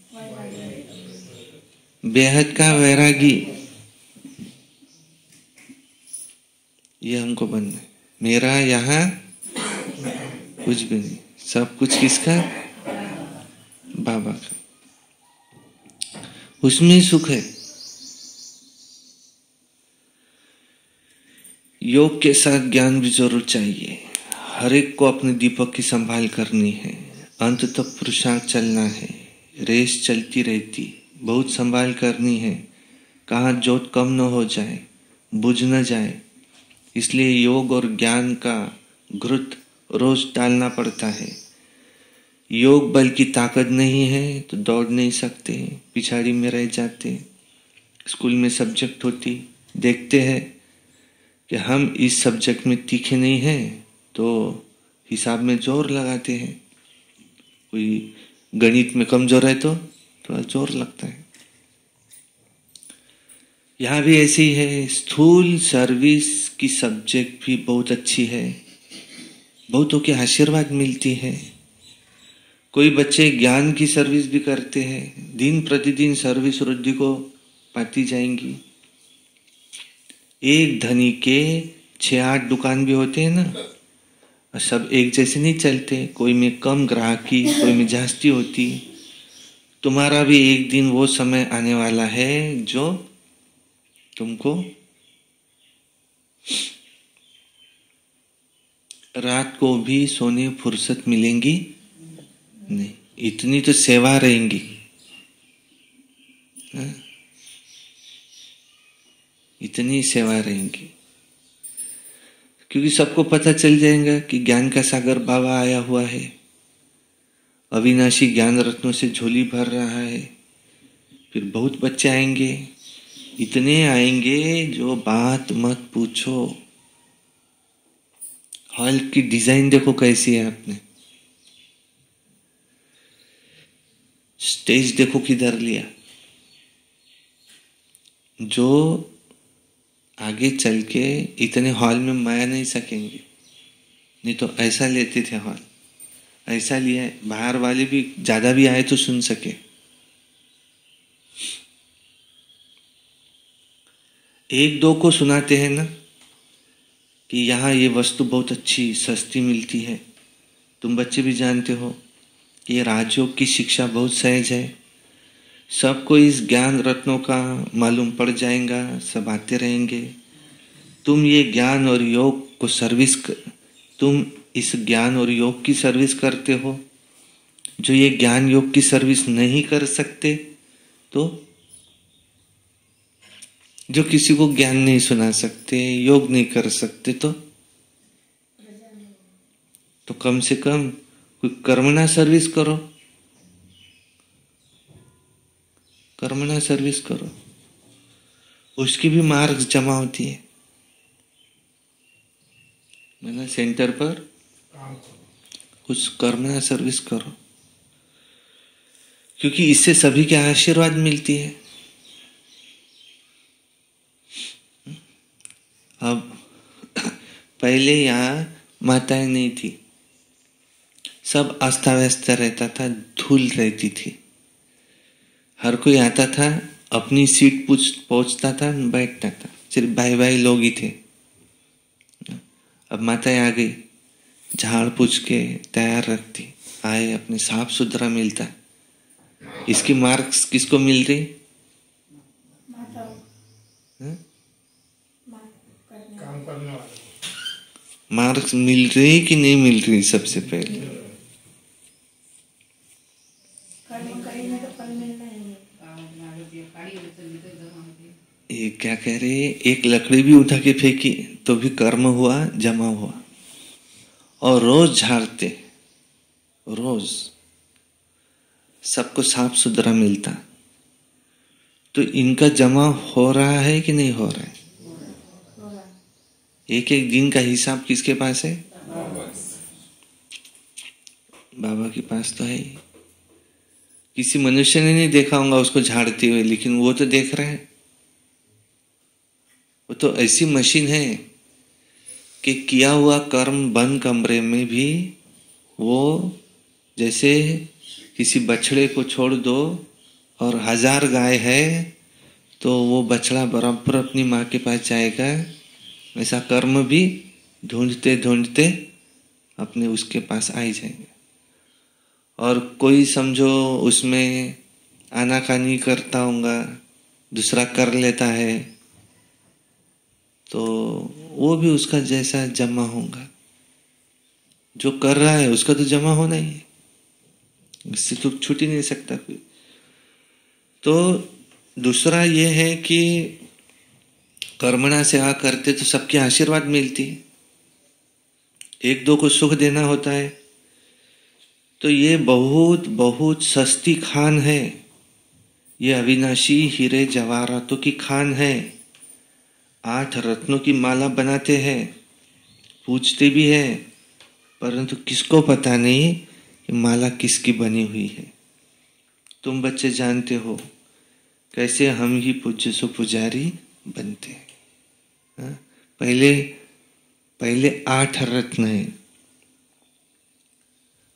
बेहद का वैरागी, ये हमको बनना है। मेरा यहाँ कुछ भी नहीं, सब कुछ किसका? बाबा का। उसमें सुख है। योग के साथ ज्ञान भी जरूर चाहिए। हर एक को अपने दीपक की संभाल करनी है, अंत तक पुरुषार्थ चलना है, रेस चलती रहती, बहुत संभाल करनी है, कहाँ जोत कम न हो जाए, बुझ न जाए। इसलिए योग और ज्ञान का घृत रोज डालना पड़ता है। योग बल की ताकत नहीं है तो दौड़ नहीं सकते, पिछाड़ी में रह जाते। स्कूल में सब्जेक्ट होती, देखते हैं कि हम इस सब्जेक्ट में तीखे नहीं हैं तो हिसाब में जोर लगाते हैं। कोई गणित में कमजोर है तो थोड़ा जोर लगता है। यहाँ भी ऐसे ही है। स्थूल सर्विस की सब्जेक्ट भी बहुत अच्छी है, बहुतों के आशीर्वाद मिलती है। कोई बच्चे ज्ञान की सर्विस भी करते हैं, दिन प्रतिदिन सर्विस वृद्धि को पाती जाएंगी। एक धनी के 6-8 दुकान भी होते हैं ना, सब एक जैसे नहीं चलते, कोई में कम ग्राहकी, कोई में जास्ती होती। तुम्हारा भी एक दिन वो समय आने वाला है जो तुमको रात को भी सोने फुर्सत मिलेंगी नहीं, इतनी तो सेवा रहेंगी। इतनी सेवा रहेंगी, क्योंकि सबको पता चल जाएगा कि ज्ञान का सागर बाबा आया हुआ है, अविनाशी ज्ञान रत्नों से झोली भर रहा है। फिर बहुत बच्चे आएंगे, इतने आएंगे जो बात मत पूछो। हॉल की डिजाइन देखो कैसी है आपने, स्टेज देखो किधर लिया, जो आगे चल के इतने हॉल में माया नहीं सकेंगे। नहीं तो ऐसा लेते थे हॉल, ऐसा लिया है बाहर वाले भी ज्यादा भी आए तो सुन सके। एक दो को सुनाते हैं ना कि यहाँ ये वस्तु बहुत अच्छी सस्ती मिलती है। तुम बच्चे भी जानते हो कि ये राजयोग की शिक्षा बहुत सहज है, सबको इस ज्ञान रत्नों का मालूम पड़ जाएगा, सब आते रहेंगे। तुम ये ज्ञान और योग को तुम इस ज्ञान और योग की सर्विस करते हो। जो ये ज्ञान योग की सर्विस नहीं कर सकते, तो जो किसी को ज्ञान नहीं सुना सकते, योग नहीं कर सकते, तो कम से कम कोई कर्मणा सर्विस करो, कर्मणा सर्विस करो, उसकी भी मार्क्स जमा होती है। मैंने सेंटर पर कुछ कर्मणा सर्विस करो, क्योंकि इससे सभी के आशीर्वाद मिलती है। अब पहले यहाँ माताएं नहीं थी, सब अस्त व्यस्त रहता था, धूल रहती थी, हर कोई आता था, अपनी सीट पहुंचता था, बैठता था, सिर्फ भाई भाई लोग ही थे। अब माताएं आ गई, झाड़ पूछ के तैयार रखती, आए अपने साफ सुथरा मिलता। इसकी मार्क्स किसको मिल रही? काम करने वाले मार्क्स मिल रही कि नहीं मिल रही? सबसे पहले ये क्या कह रहे, एक लकड़ी भी उठा के फेंकी तो भी कर्म हुआ, जमा हुआ। और रोज झाड़ते, रोज सबको साफ सुथरा मिलता, तो इनका जमा हो रहा है कि नहीं हो रहा है? एक एक दिन का हिसाब किसके पास है? बाबा के पास तो है ही। किसी मनुष्य ने नहीं देखा होगा उसको झाड़ते हुए, लेकिन वो तो देख रहे हैं। वो तो ऐसी मशीन है कि किया हुआ कर्म बंद कमरे में भी वो, जैसे किसी बछड़े को छोड़ दो और 1000 गाय है तो वो बछड़ा बराबर अपनी माँ के पास जाएगा, वैसा कर्म भी ढूंढते ढूंढते अपने उसके पास आ ही जाएंगे। और कोई समझो उसमें आनाकानी करता होगा, दूसरा कर लेता है, तो वो भी उसका जैसा जमा होगा। जो कर रहा है उसका तो जमा होना ही है, इससे तो छूट ही नहीं सकता कोई। तो दूसरा ये है कि कर्मणा सेवा करते तो सबके आशीर्वाद मिलती है, एक दो को सुख देना होता है। तो ये बहुत बहुत सस्ती खान है, ये अविनाशी हीरे जवाहरातों की खान है। 8 रत्नों की माला बनाते हैं, पूछते भी है, परंतु किसको पता नहीं कि माला किसकी बनी हुई है। तुम बच्चे जानते हो कैसे हम ही पूज्य सो पुजारी बनते हैं। हाँ? पहले 8 रत्न है,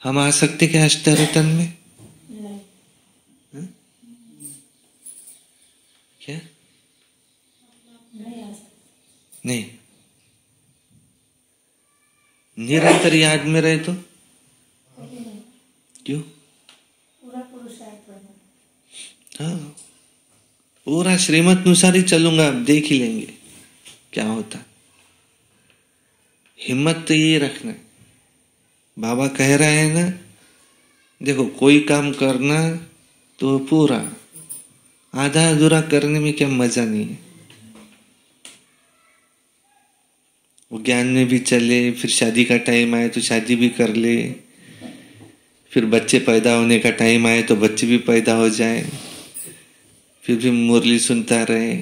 हम आ सकते क्या अष्टरत्न में? हाँ? क्या नहीं, निरंतर याद में रहे तो क्यों? हाँ, पूरा श्रीमत अनुसार ही चलूंगा, अब देख ही लेंगे क्या होता। हिम्मत तो ये रखना, बाबा कह रहे हैं ना, देखो कोई काम करना तो पूरा, आधा अधूरा करने में क्या मजा नहीं है। वो ज्ञान में भी चले, फिर शादी का टाइम आए तो शादी भी कर ले, फिर बच्चे पैदा होने का टाइम आए तो बच्चे भी पैदा हो जाए, फिर भी मुरली सुनता रहे,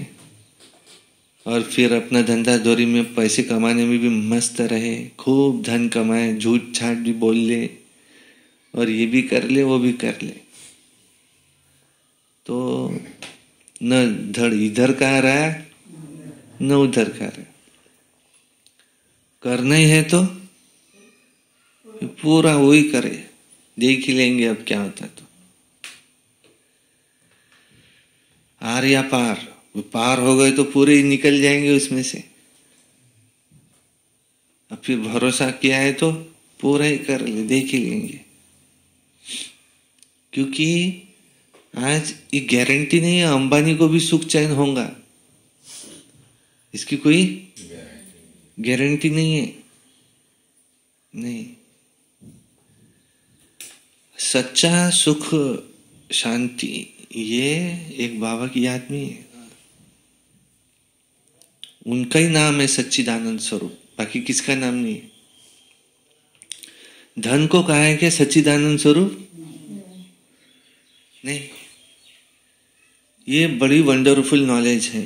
और फिर अपना धंधा दौरी में पैसे कमाने में भी मस्त रहे, खूब धन कमाए, झूठ छाट भी बोल ले, और ये भी कर ले वो भी कर ले। तो न धड़ इधर का रहा न उधर का रहा। करना ही है तो पूरा वही करे, देख ही लेंगे अब क्या होता। तो आर या पार, पार हो गए तो पूरे ही निकल जाएंगे उसमें से। अब फिर भरोसा किया है तो पूरा ही कर ले, देख ही लेंगे। क्योंकि आज ये गारंटी नहीं है अंबानी को भी सुख चैन होगा, इसकी कोई गारंटी नहीं है। नहीं, सच्चा सुख शांति ये एक बाबा की याद में है। उनका ही नाम है सच्चिदानंद स्वरूप, बाकी किसका नाम नहीं है। धन को कहा है क्या सच्चिदानंद स्वरूप? नहीं। ये बड़ी वंडरफुल नॉलेज है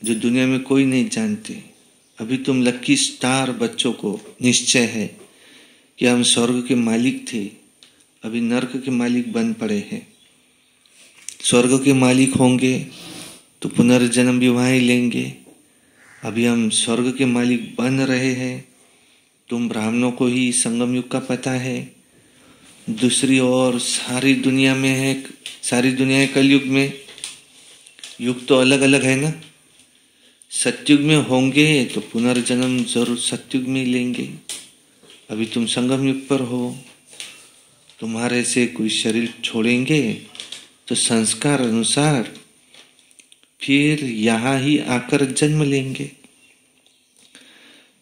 जो दुनिया में कोई नहीं जानते। अभी तुम लकी स्टार बच्चों को निश्चय है कि हम स्वर्ग के मालिक थे, अभी नर्क के मालिक बन पड़े हैं। स्वर्ग के मालिक होंगे तो पुनर्जन्म भी वहां ही लेंगे। अभी हम स्वर्ग के मालिक बन रहे हैं। तुम ब्राह्मणों को ही संगम युग का पता है, दूसरी ओर सारी दुनिया में है, सारी दुनिया है कलयुग में। युग तो अलग अलग है ना। सतयुग में होंगे तो पुनर्जन्म जरूर सतयुग में ही लेंगे। अभी तुम संगम युग पर हो, तुम्हारे से कोई शरीर छोड़ेंगे तो संस्कार अनुसार फिर यहां ही आकर जन्म लेंगे।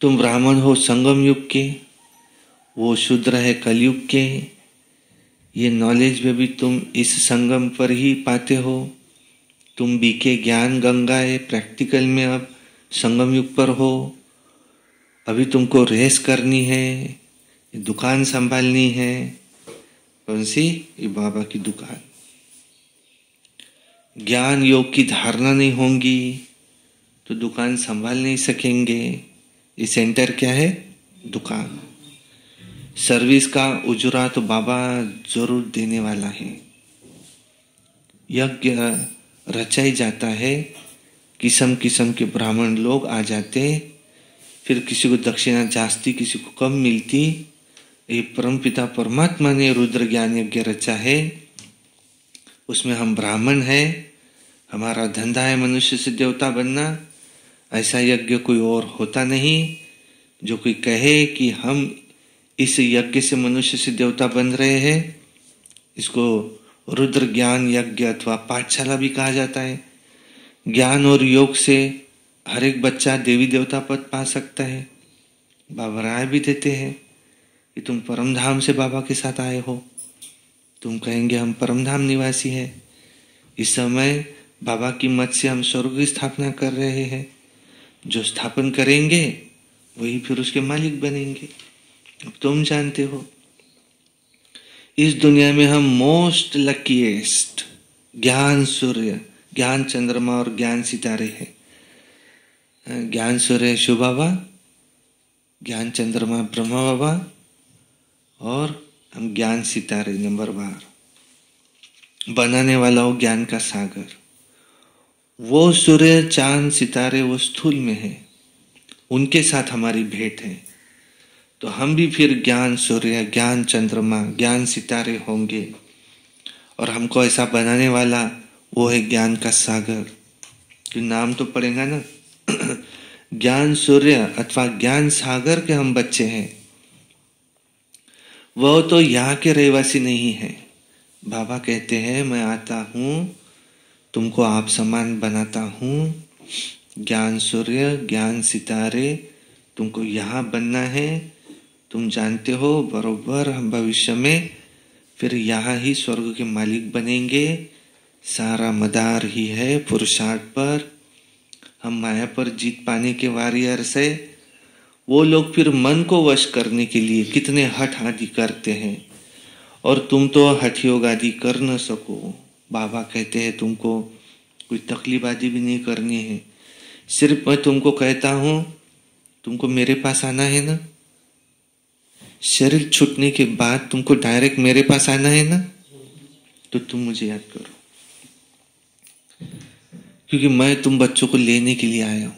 तुम ब्राह्मण हो संगम युग के, वो शूद्र है कलयुग के। ये नॉलेज में भी तुम इस संगम पर ही पाते हो। तुम बीके ज्ञान गंगा है, प्रैक्टिकल में अब संगम युग पर हो। अभी तुमको रेस करनी है, दुकान संभालनी है। कौन सी? ये बाबा की दुकान। ज्ञान योग की धारणा नहीं होंगी तो दुकान संभाल नहीं सकेंगे। ये सेंटर क्या है? दुकान। सर्विस का उजरा तो बाबा जरूर देने वाला है। यज्ञ रचाई जाता है, किस्म किस्म के ब्राह्मण लोग आ जाते, फिर किसी को दक्षिणा जास्ती किसी को कम मिलती। ये परमपिता परमात्मा ने रुद्र ज्ञान यज्ञ रचा है, उसमें हम ब्राह्मण हैं, हमारा धंधा है मनुष्य से देवता बनना। ऐसा यज्ञ कोई और होता नहीं। जो कोई कहे कि हम इस यज्ञ से मनुष्य से देवता बन रहे हैं, इसको रुद्र ज्ञान यज्ञ अथवा पाठशाला भी कहा जाता है। ज्ञान और योग से हर एक बच्चा देवी देवता पद पा सकता है। बाबा राय भी देते हैं कि तुम परमधाम से बाबा के साथ आए हो। तुम कहेंगे हम परमधाम निवासी हैं। इस समय बाबा की मत से हम स्वर्ग की स्थापना कर रहे हैं। जो स्थापन करेंगे वही फिर उसके मालिक बनेंगे। अब तुम जानते हो इस दुनिया में हम मोस्ट लकीएस्ट ज्ञान सूर्य, ज्ञान चंद्रमा और ज्ञान सितारे हैं। ज्ञान सूर्य शिव बाबा, ज्ञान चंद्रमा ब्रह्मा बाबा और हम ज्ञान सितारे नंबरवार। बनाने वाला हो ज्ञान का सागर। वो सूर्य चांद सितारे वो स्थूल में है, उनके साथ हमारी भेंट है। तो हम भी फिर ज्ञान सूर्य, ज्ञान चंद्रमा, ज्ञान सितारे होंगे। और हमको ऐसा बनाने वाला वो है ज्ञान का सागर। तो नाम तो पड़ेगा ना ज्ञान सूर्य अथवा ज्ञान सागर के हम बच्चे हैं। वह तो यहाँ के रहवासी नहीं है। बाबा कहते हैं मैं आता हूँ, तुमको आप समान बनाता हूँ। ज्ञान सूर्य, ज्ञान सितारे, तुमको यहाँ बनना है। तुम जानते हो बरोबर हम भविष्य में फिर यहाँ ही स्वर्ग के मालिक बनेंगे। सारा मदार ही है पुरुषार्थ पर। हम माया पर जीत पाने के वॉरियर्स है। वो लोग फिर मन को वश करने के लिए कितने हठ आदि करते हैं, और तुम तो हठ योग आदि कर न सको। बाबा कहते हैं तुमको कोई तकलीफ आदि भी नहीं करनी है। सिर्फ मैं तुमको कहता हूं, तुमको मेरे पास आना है ना। शरीर छूटने के बाद तुमको डायरेक्ट मेरे पास आना है ना, तो तुम मुझे याद करो। क्योंकि मैं तुम बच्चों को लेने के लिए आया हूं।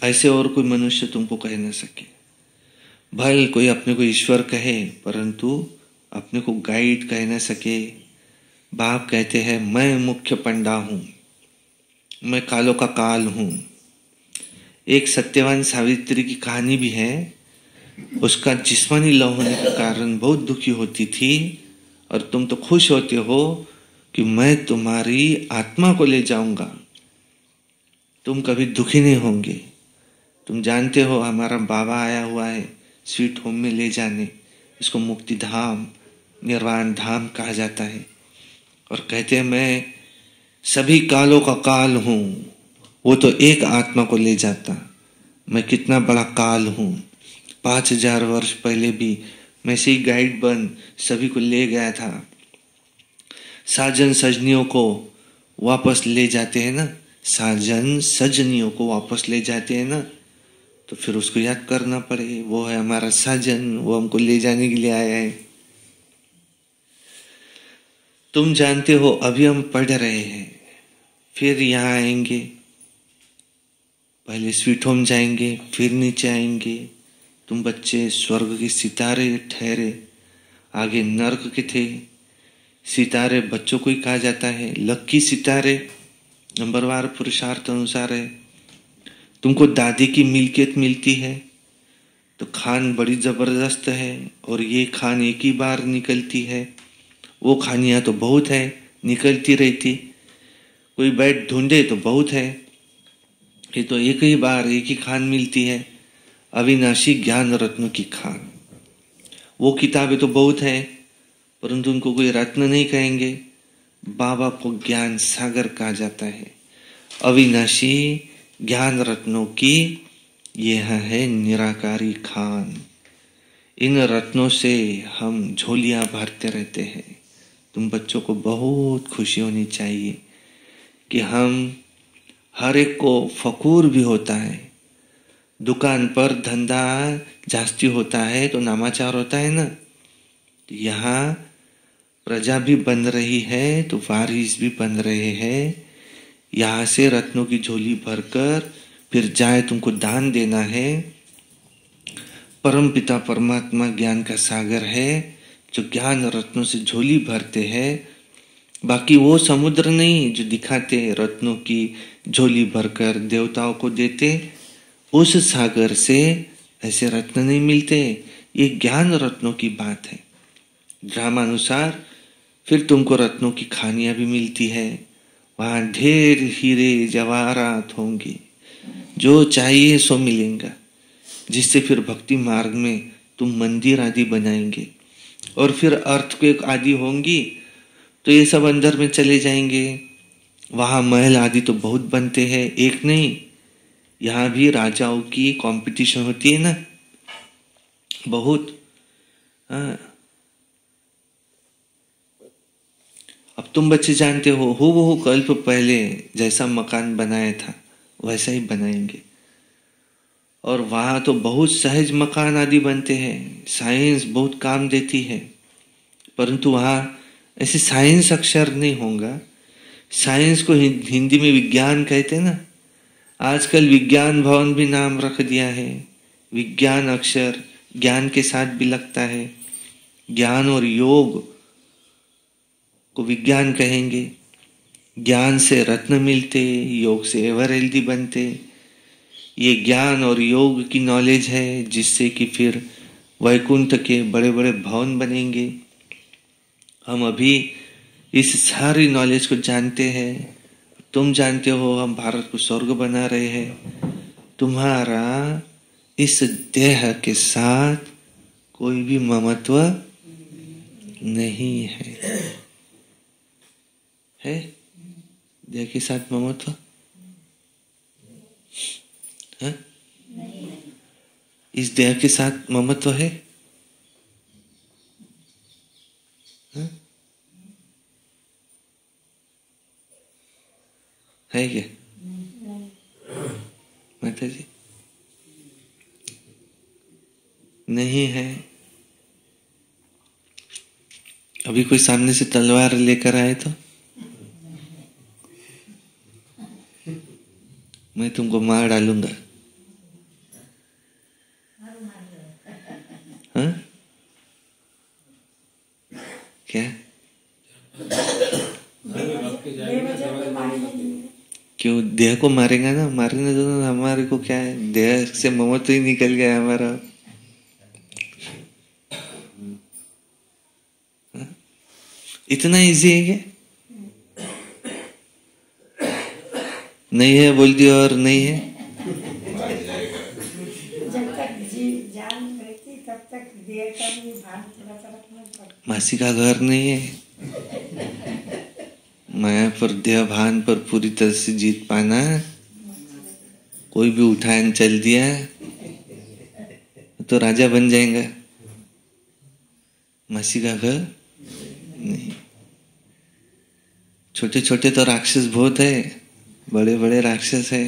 ऐसे और कोई मनुष्य तुमको कह न सके। भले कोई अपने को ईश्वर कहे, परंतु अपने को गाइड कह न सके। बाप कहते हैं मैं मुख्य पंडा हूं, मैं कालों का काल हूं। एक सत्यवान सावित्री की कहानी भी है। उसका जिस्मानी लव होने के कारण बहुत दुखी होती थी, और तुम तो खुश होते हो कि मैं तुम्हारी आत्मा को ले जाऊंगा, तुम कभी दुखी नहीं होंगे। तुम जानते हो हमारा बाबा आया हुआ है स्वीट होम में ले जाने। इसको मुक्ति धाम, निर्वाण धाम कहा जाता है। और कहते हैं मैं सभी कालों का काल हूं। वो तो एक आत्मा को ले जाता, मैं कितना बड़ा काल हूं। 5000 वर्ष पहले भी मैं से ही गाइड बन सभी को ले गया था। साजन सजनियों को वापस ले जाते हैं ना, साजन सजनियों को वापस ले जाते हैं ना, तो फिर उसको याद करना पड़े। वो है हमारा साजन, वो हमको ले जाने के लिए आया है। तुम जानते हो अभी हम पढ़ रहे हैं, फिर यहाँ आएंगे, पहले स्वीट होम जाएंगे, फिर नीचे आएंगे। तुम बच्चे स्वर्ग के सितारे ठहरे, आगे नर्क के थे। सितारे बच्चों को ही कहा जाता है, लक्की सितारे, नंबरवार पुरुषार्थ अनुसार है। तुमको दादी की मिल्कियत मिलती है तो खान बड़ी जबरदस्त है, और ये खान एक ही बार निकलती है। वो खानियां तो बहुत है, निकलती रहती। कोई बैठ ढूंढे तो बहुत है, ये तो एक ही बार एक ही खान मिलती है। अविनाशी ज्ञान रत्नों की खान। वो किताबें तो बहुत है, परंतु उनको कोई रत्न नहीं कहेंगे। बाबा को ज्ञान सागर कहा जाता है। अविनाशी ज्ञान रत्नों की यह है निराकारी खान। इन रत्नों से हम झोलियां भरते रहते हैं। तुम बच्चों को बहुत खुशी होनी चाहिए कि हम हर एक को फकूर भी होता है। दुकान पर धंधा जास्ती होता है तो नामाचार होता है ना, यहाँ प्रजा भी बन रही है तो वारिस भी बन रहे हैं। यहाँ से रत्नों की झोली भरकर फिर जाए तुमको दान देना है। परम पिता परमात्मा ज्ञान का सागर है, जो ज्ञान रत्नों से झोली भरते हैं। बाकी वो समुद्र नहीं जो दिखाते रत्नों की झोली भरकर देवताओं को देते, उस सागर से ऐसे रत्न नहीं मिलते। ये ज्ञान रत्नों की बात है। ड्रामानुसार फिर तुमको रत्नों की खानियां भी मिलती है। वहां ढेर हीरे जवाहरात होंगे, जो चाहिए सो मिलेगा, जिससे फिर भक्ति मार्ग में तुम मंदिर आदि बनाएंगे। और फिर अर्थक्वेक आदि होंगी तो ये सब अंदर में चले जाएंगे। वहां महल आदि तो बहुत बनते हैं, एक नहीं। यहाँ भी राजाओं की कंपटीशन होती है ना, बहुत। हाँ, अब तुम बच्चे जानते हो हूबहू कल्प पहले जैसा मकान बनाया था वैसा ही बनाएंगे। और वहां तो बहुत सहज मकान आदि बनते हैं। साइंस बहुत काम देती है, परंतु वहां ऐसे साइंस अक्षर नहीं होगा। साइंस को हिंदी में विज्ञान कहते हैं ना, आजकल विज्ञान भवन भी नाम रख दिया है। विज्ञान अक्षर ज्ञान के साथ भी लगता है। ज्ञान और योग को विज्ञान कहेंगे। ज्ञान से रत्न मिलते, योग से एवर हेल्दी बनते। ये ज्ञान और योग की नॉलेज है, जिससे कि फिर वैकुंठ के बड़े बड़े भवन बनेंगे। हम अभी इस सारी नॉलेज को जानते हैं। तुम जानते हो हम भारत को स्वर्ग बना रहे हैं। तुम्हारा इस देह के साथ कोई भी ममत्व नहीं है देह के साथ ममत्व है? इस देह के साथ ममत्व है? है क्या माता जी? नहीं है। अभी कोई सामने से तलवार लेकर आए तो मैं तुमको मार डालूंगा। हाँ क्या क्यों देह को मारेगा ना, मारने दो ना, हमारे को क्या है, देह से ममत्व ही निकल गया हमारा। इतना इजी है क्या? नहीं है बोल दिया और नहीं है। जब तक जीव जान रहती तब तक देह का भी भान थोड़ा सा रखना पड़ता। मासी का घर नहीं है, माया पर देह भान पर पूरी तरह से जीत पाना। कोई भी उठान चल दिया तो राजा बन जाएगा। मासी का घर नहीं। छोटे छोटे तो राक्षस बहुत है, बड़े बड़े राक्षस है,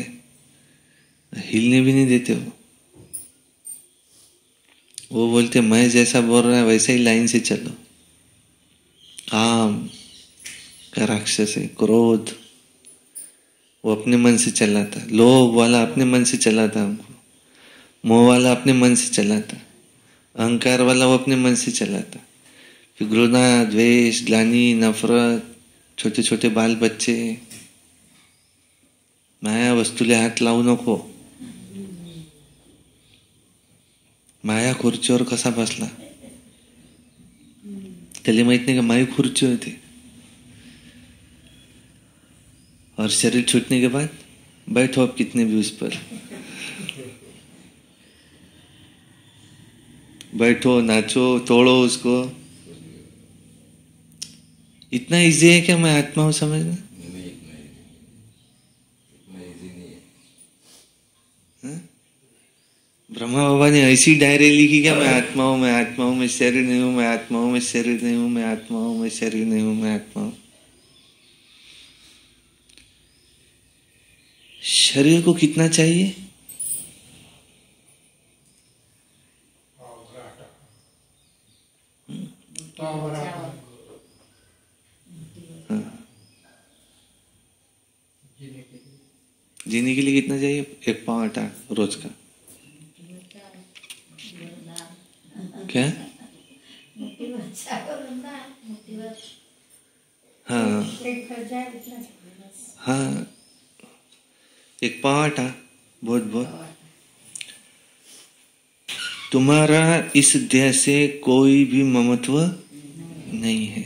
हिलने भी नहीं देते वो बोलते मैं जैसा बोल रहा है वैसे ही लाइन से चलो। काम का राक्षस है, क्रोध वो अपने मन से चलाता, लोभ वाला अपने मन से चलाता हमको, मोह वाला अपने मन से चलाता, अहंकार वाला वो अपने मन से चलाता। फिर घृणा, द्वेष, ग्लानि, नफरत, छोटे छोटे बाल बच्चे, माया वस्तूले हात लावू नको। माया खुर्चीवर कसा बसला त्याला माहित नाही का माई खुर्ची होती। और शरीर छूटने के बाद बैठो आप कितने भी उस पर, बैठो, नाचो, तोड़ो उसको। इतना इजी है क्या मैं आत्मा हूं समझना? ब्रह्मा बाबा ने ऐसी डायरी लिखी क्या मैं आत्मा हूं, मैं आत्मा हूं, मैं शरीर नहीं हूं, मैं आत्मा हूं, मैं शरीर नहीं हूं, मैं आत्मा हूं, मैं शरीर नहीं हूं, मैं आत्मा हूं। शरीर को कितना चाहिए? जीने के लिए कितना चाहिए? 1 पाव आटा रोज का। क्या? हाँ हाँ 1 पाव आटा बहुत बहुत। तुम्हारा इस देह से कोई भी ममत्व नहीं है।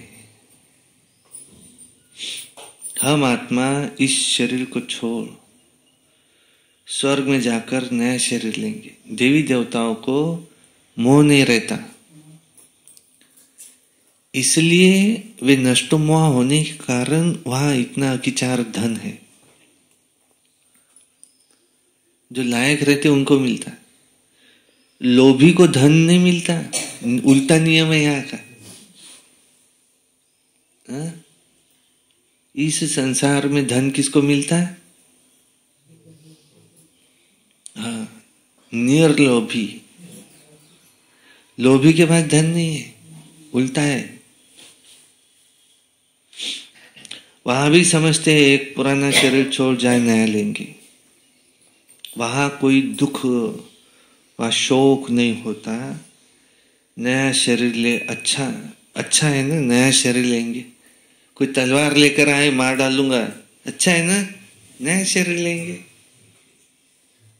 हम आत्मा इस शरीर को छोड़ स्वर्ग में जाकर नया शरीर लेंगे। देवी देवताओं को मोह नहीं रहता, इसलिए वे नष्टमोह होने के कारण वहां इतना अकिचार धन है। जो लायक रहते उनको मिलता, लोभी को धन नहीं मिलता। उल्टा नियम है यहाँ का। इस संसार में धन किसको मिलता है? हाँ, निर्लोभी। लोभी के पास धन नहीं है, उल्टा है। वहां भी समझते हैं एक पुराना शरीर छोड़ जाए नया लेंगे। वहां कोई दुख व शोक नहीं होता। नया शरीर ले, अच्छा अच्छा है ना, नया शरीर लेंगे। कोई तलवार लेकर आए मार डालूंगा, अच्छा है ना, नया शरीर लेंगे।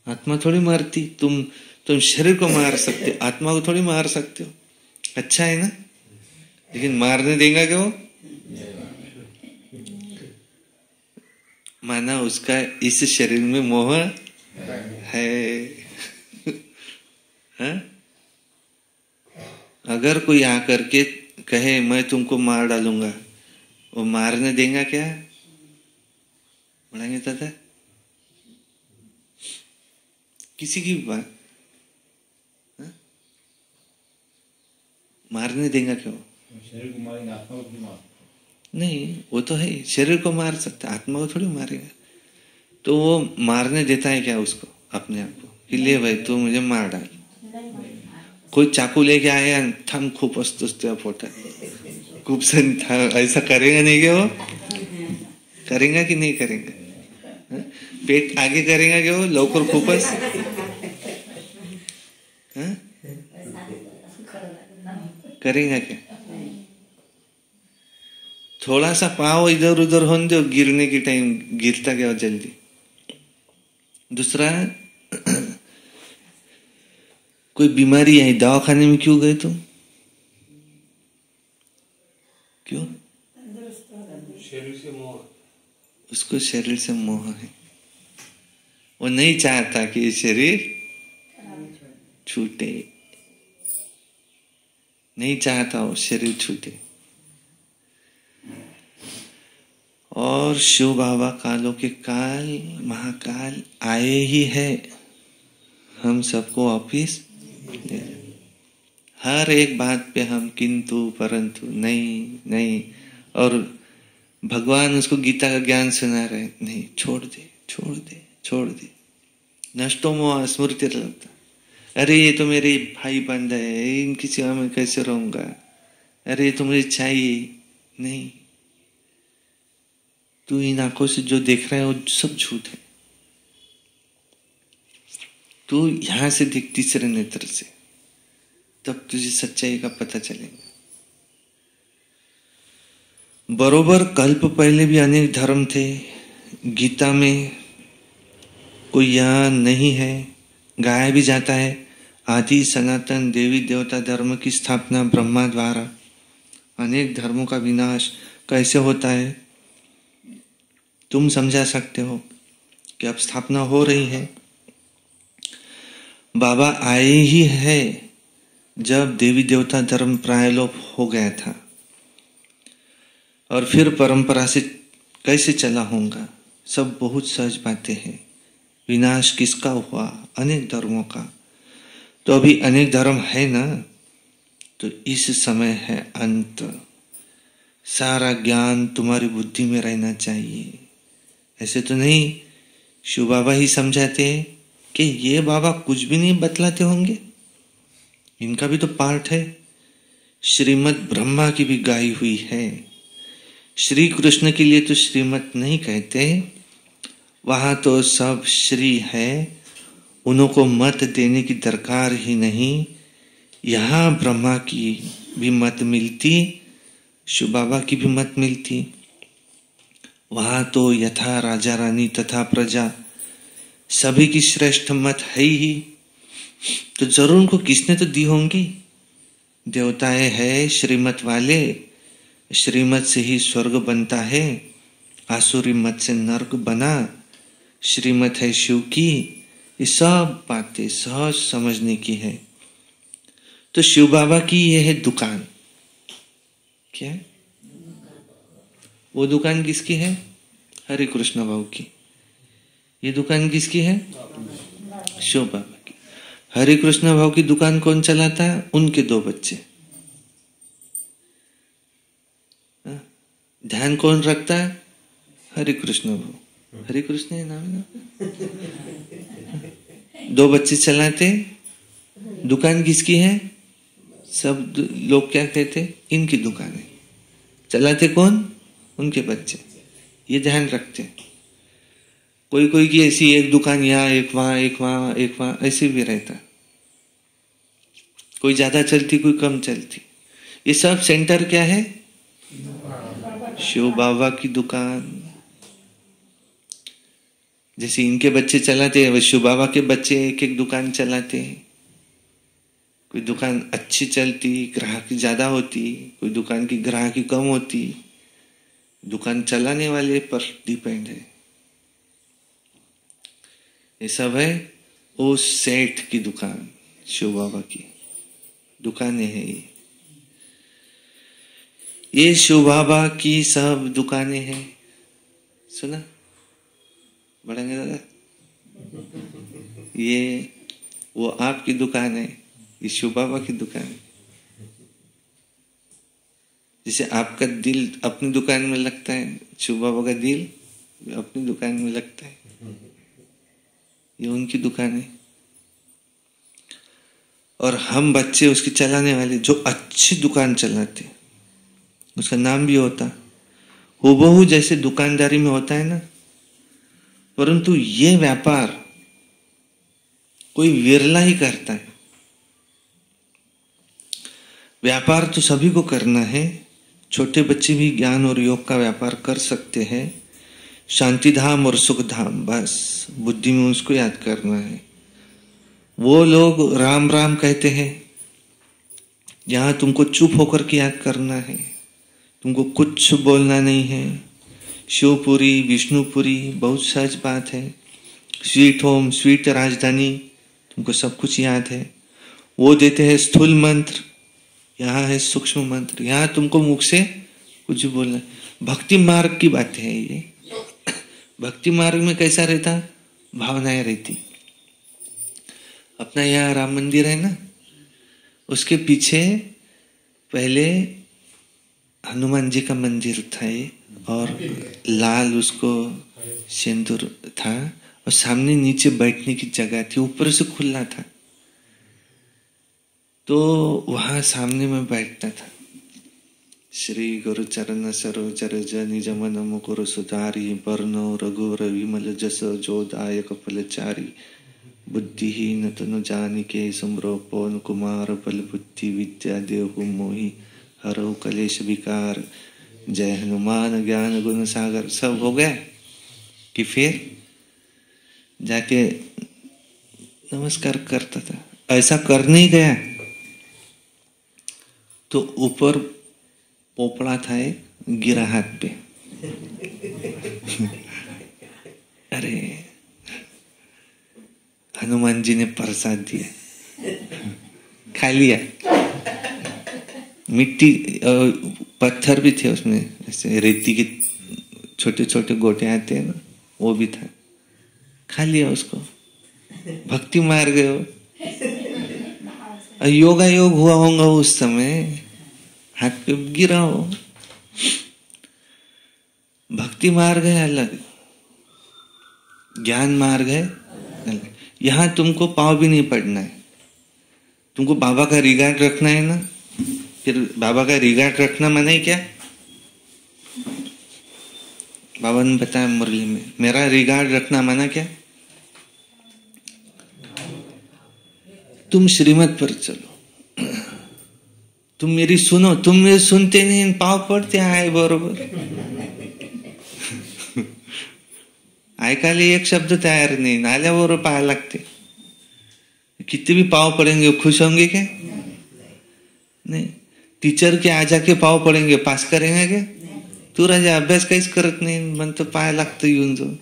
आत्मा थोड़ी मारती, तुम शरीर को मार सकते, आत्मा को थोड़ी मार सकते हो। अच्छा है ना, लेकिन मारने देगा क्या वो? माना उसका इस शरीर में मोह है। हाँ? अगर कोई आकर के कहे मैं तुमको मार डालूंगा, वो मारने देगा क्या? बढ़ाएंगे था किसी की बात मारने देगा क्या? शरीर को मारेंगे, आत्मा को मार नहीं, वो तो है शरीर को मार सकता, आत्मा को थोड़ी मारेगा। तो वो मारने देता है क्या उसको, अपने आप को, कि ले भाई तू मुझे मार डाल। कोई चाकू लेके आया, थम खूब असतो पोटा, खूब सन था, ऐसा करेगा नहीं क्या वो? करेगा कि नहीं करेगा? पेट आगे करेगा क्या वो लवकर खूपच? करेगा क्या? थोड़ा सा पाँव इधर उधर होने दो, गिरने के टाइम गिरता क्या जल्दी। दूसरा, कोई बीमारी आई, दवाखाने में क्यों गए तुम? क्यों? शरीर से मोह, उसको शरीर से मोह है। वो नहीं चाहता कि ये शरीर छूटे, नहीं चाहता वो शरीर छूटे। और शिव बाबा कालों के काल महाकाल आए ही है हम सबको वापिस। हर एक बात पे हम किंतु परंतु, नहीं नहीं, और भगवान उसको गीता का ज्ञान सुना रहे, नहीं छोड़ दे छोड़ दे छोड़ दे। नष्टो मोह स्मृति लगता, अरे ये तो मेरे भाई बंद है, इनकी सेवा में कैसे रहूंगा, अरे ये तो मुझे चाहिए नहीं। तू इन आंखों से जो देख रहा है वो सब झूठ है। तू यहां से देख तीसरे नेत्र से, तब तुझे सच्चाई का पता चलेगा। बरोबर कल्प पहले भी अनेक धर्म थे, गीता में कोई यह नहीं है, गाया भी जाता है आदि सनातन देवी देवता धर्म की स्थापना ब्रह्मा द्वारा, अनेक धर्मों का विनाश कैसे होता है तुम समझा सकते हो कि अब स्थापना हो रही है। बाबा आए ही है जब देवी देवता धर्म प्रायलोप हो गया था, और फिर परंपरा से कैसे चला होगा, सब बहुत सहज बातें हैं। विनाश किसका हुआ? अनेक धर्मों का। तो अभी अनेक धर्म है ना, तो इस समय है अंत। सारा ज्ञान तुम्हारी बुद्धि में रहना चाहिए। ऐसे तो नहीं शिव बाबा ही समझाते हैं कि ये बाबा कुछ भी नहीं बतलाते होंगे, इनका भी तो पार्ट है। श्रीमद् ब्रह्मा की भी गाई हुई है। श्री कृष्ण के लिए तो श्रीमत नहीं कहते, वहां तो सब श्री है, उनको मत देने की दरकार ही नहीं। यहाँ ब्रह्मा की भी मत मिलती, शिव बाबा की भी मत मिलती। वहां तो यथा राजा रानी तथा प्रजा सभी की श्रेष्ठ मत है ही, तो जरूर उनको किसने तो दी होंगी। देवताएं है श्रीमत वाले, श्रीमत से ही स्वर्ग बनता है, आसुरी मत से नर्क बना, श्रीमत है शिव की। ये सब बातें सहज समझने की है। तो शिव बाबा की यह है दुकान। क्या है वो दुकान? किसकी है? हरे कृष्ण बाबू की। ये दुकान किसकी है? शिव बाबा की। हरे कृष्ण बाबू की दुकान कौन चलाता है? उनके दो बच्चे। ध्यान कौन रखता है? हरे कृष्ण बाबू। हरे कृष्ण नाम है ना। दो बच्चे चलाते। दुकान किसकी है? सब लोग क्या कहते? इनकी दुकान है। चलाते कौन? उनके बच्चे। ये ध्यान रखते। कोई कोई की ऐसी एक दुकान यहाँ, एक वहां, एक वहां, एक वहां, ऐसे भी रहता। कोई ज्यादा चलती, कोई कम चलती। ये सब सेंटर क्या है? शिव बाबा की दुकान। जैसे इनके बच्चे चलाते हैं, शिव बाबा के बच्चे एक एक दुकान चलाते हैं। कोई दुकान अच्छी चलती, ग्राहकी ज्यादा होती, कोई दुकान की ग्राहकी कम होती। दुकान चलाने वाले पर डिपेंड है। ये सब है उस सेठ की दुकान, शिव बाबा की दुकानें हैं ये शिव बाबा की सब दुकानें हैं। सुना बढ़ेंगे दादा? ये वो आपकी दुकान है, ये शिव बाबा की दुकान है। जैसे आपका दिल अपनी दुकान में लगता है, शिव बाबा का दिल अपनी दुकान में लगता है। ये उनकी दुकान है। और हम बच्चे उसकी चलाने वाले, जो अच्छी दुकान चलाते, उसका नाम भी होता। हूबहू जैसे दुकानदारी में होता है ना, परंतु ये व्यापार कोई विरला ही करता है। व्यापार तो सभी को करना है। छोटे बच्चे भी ज्ञान और योग का व्यापार कर सकते हैं। शांति धाम और सुख धाम, बस बुद्धि में उसको याद करना है। वो लोग राम राम कहते हैं, यहां तुमको चुप होकर के याद करना है, तुमको कुछ बोलना नहीं है। शिवपुरी, विष्णुपुरी बहुत सहज बात है। स्वीट होम, स्वीट राजधानी, तुमको सब कुछ याद है। वो देते हैं स्थूल मंत्र, यहाँ है सूक्ष्म मंत्र। यहाँ तुमको मुख से कुछ बोलना। भक्ति मार्ग की बात है ये। भक्ति मार्ग में कैसा रहता? भावनाएं रहती। अपना यहाँ राम मंदिर है ना, उसके पीछे पहले हनुमान जी का मंदिर था ये, और लाल उसको सिंदूर था, और सामने नीचे बैठने की जगह थी, ऊपर से खुला था। तो वहां सामने में बैठता था। श्री गुरु चरण सरोज रज निज मन मुकुर सुधारी, वर्णो रघुवर विमल जस जोदायक फलचारी। बुद्धिहीन तनु जानिके सुमरो पवन कुमार, बल बुद्धि विद्या देहु मोहि हरौ कलेश विकार। जय हनुमान ज्ञान गुण सागर। सब हो गया कि फिर जाके नमस्कार करता था। ऐसा कर नहीं गया तो ऊपर पोपड़ा था एक, गिरा हाथ पे। अरे हनुमान जी ने प्रसाद दिया, खा लिया। मिट्टी पत्थर भी थे उसमें, ऐसे रेती के छोटे छोटे गोटे आते हैं ना, वो भी था, खा लिया उसको। भक्ति मार गए हो। योगा योग हुआ होगा उस समय, हाथ पे गिरा हो। भक्ति मार्ग है अलग, ज्ञान मार्ग है अलग। यहां तुमको पाँव भी नहीं पड़ना है, तुमको बाबा का रिगार्ड रखना है ना। फिर बाबा का रिगार्ड रखना माने ही क्या? बाबा ने बताया मुरली में, मेरा रिगार्ड रखना माना क्या? तुम श्रीमत पर चलो, तुम मेरी सुनो, तुम मेरे सुनते नहीं, पाव पडते आहे बरोबर। ऐकायला एक शब्द तैयार नहीं, नाल्याबरोबर पाया लागते। कितने भी पाव पड़ेंगे खुश होंगे क्या? नहीं। टीचर के आ जाके पाव पड़ेंगे, पास करेंगे क्या? तू राजा अभ्यास काहीच करत नाही, म्हणतो पाया लागतं येऊन जो,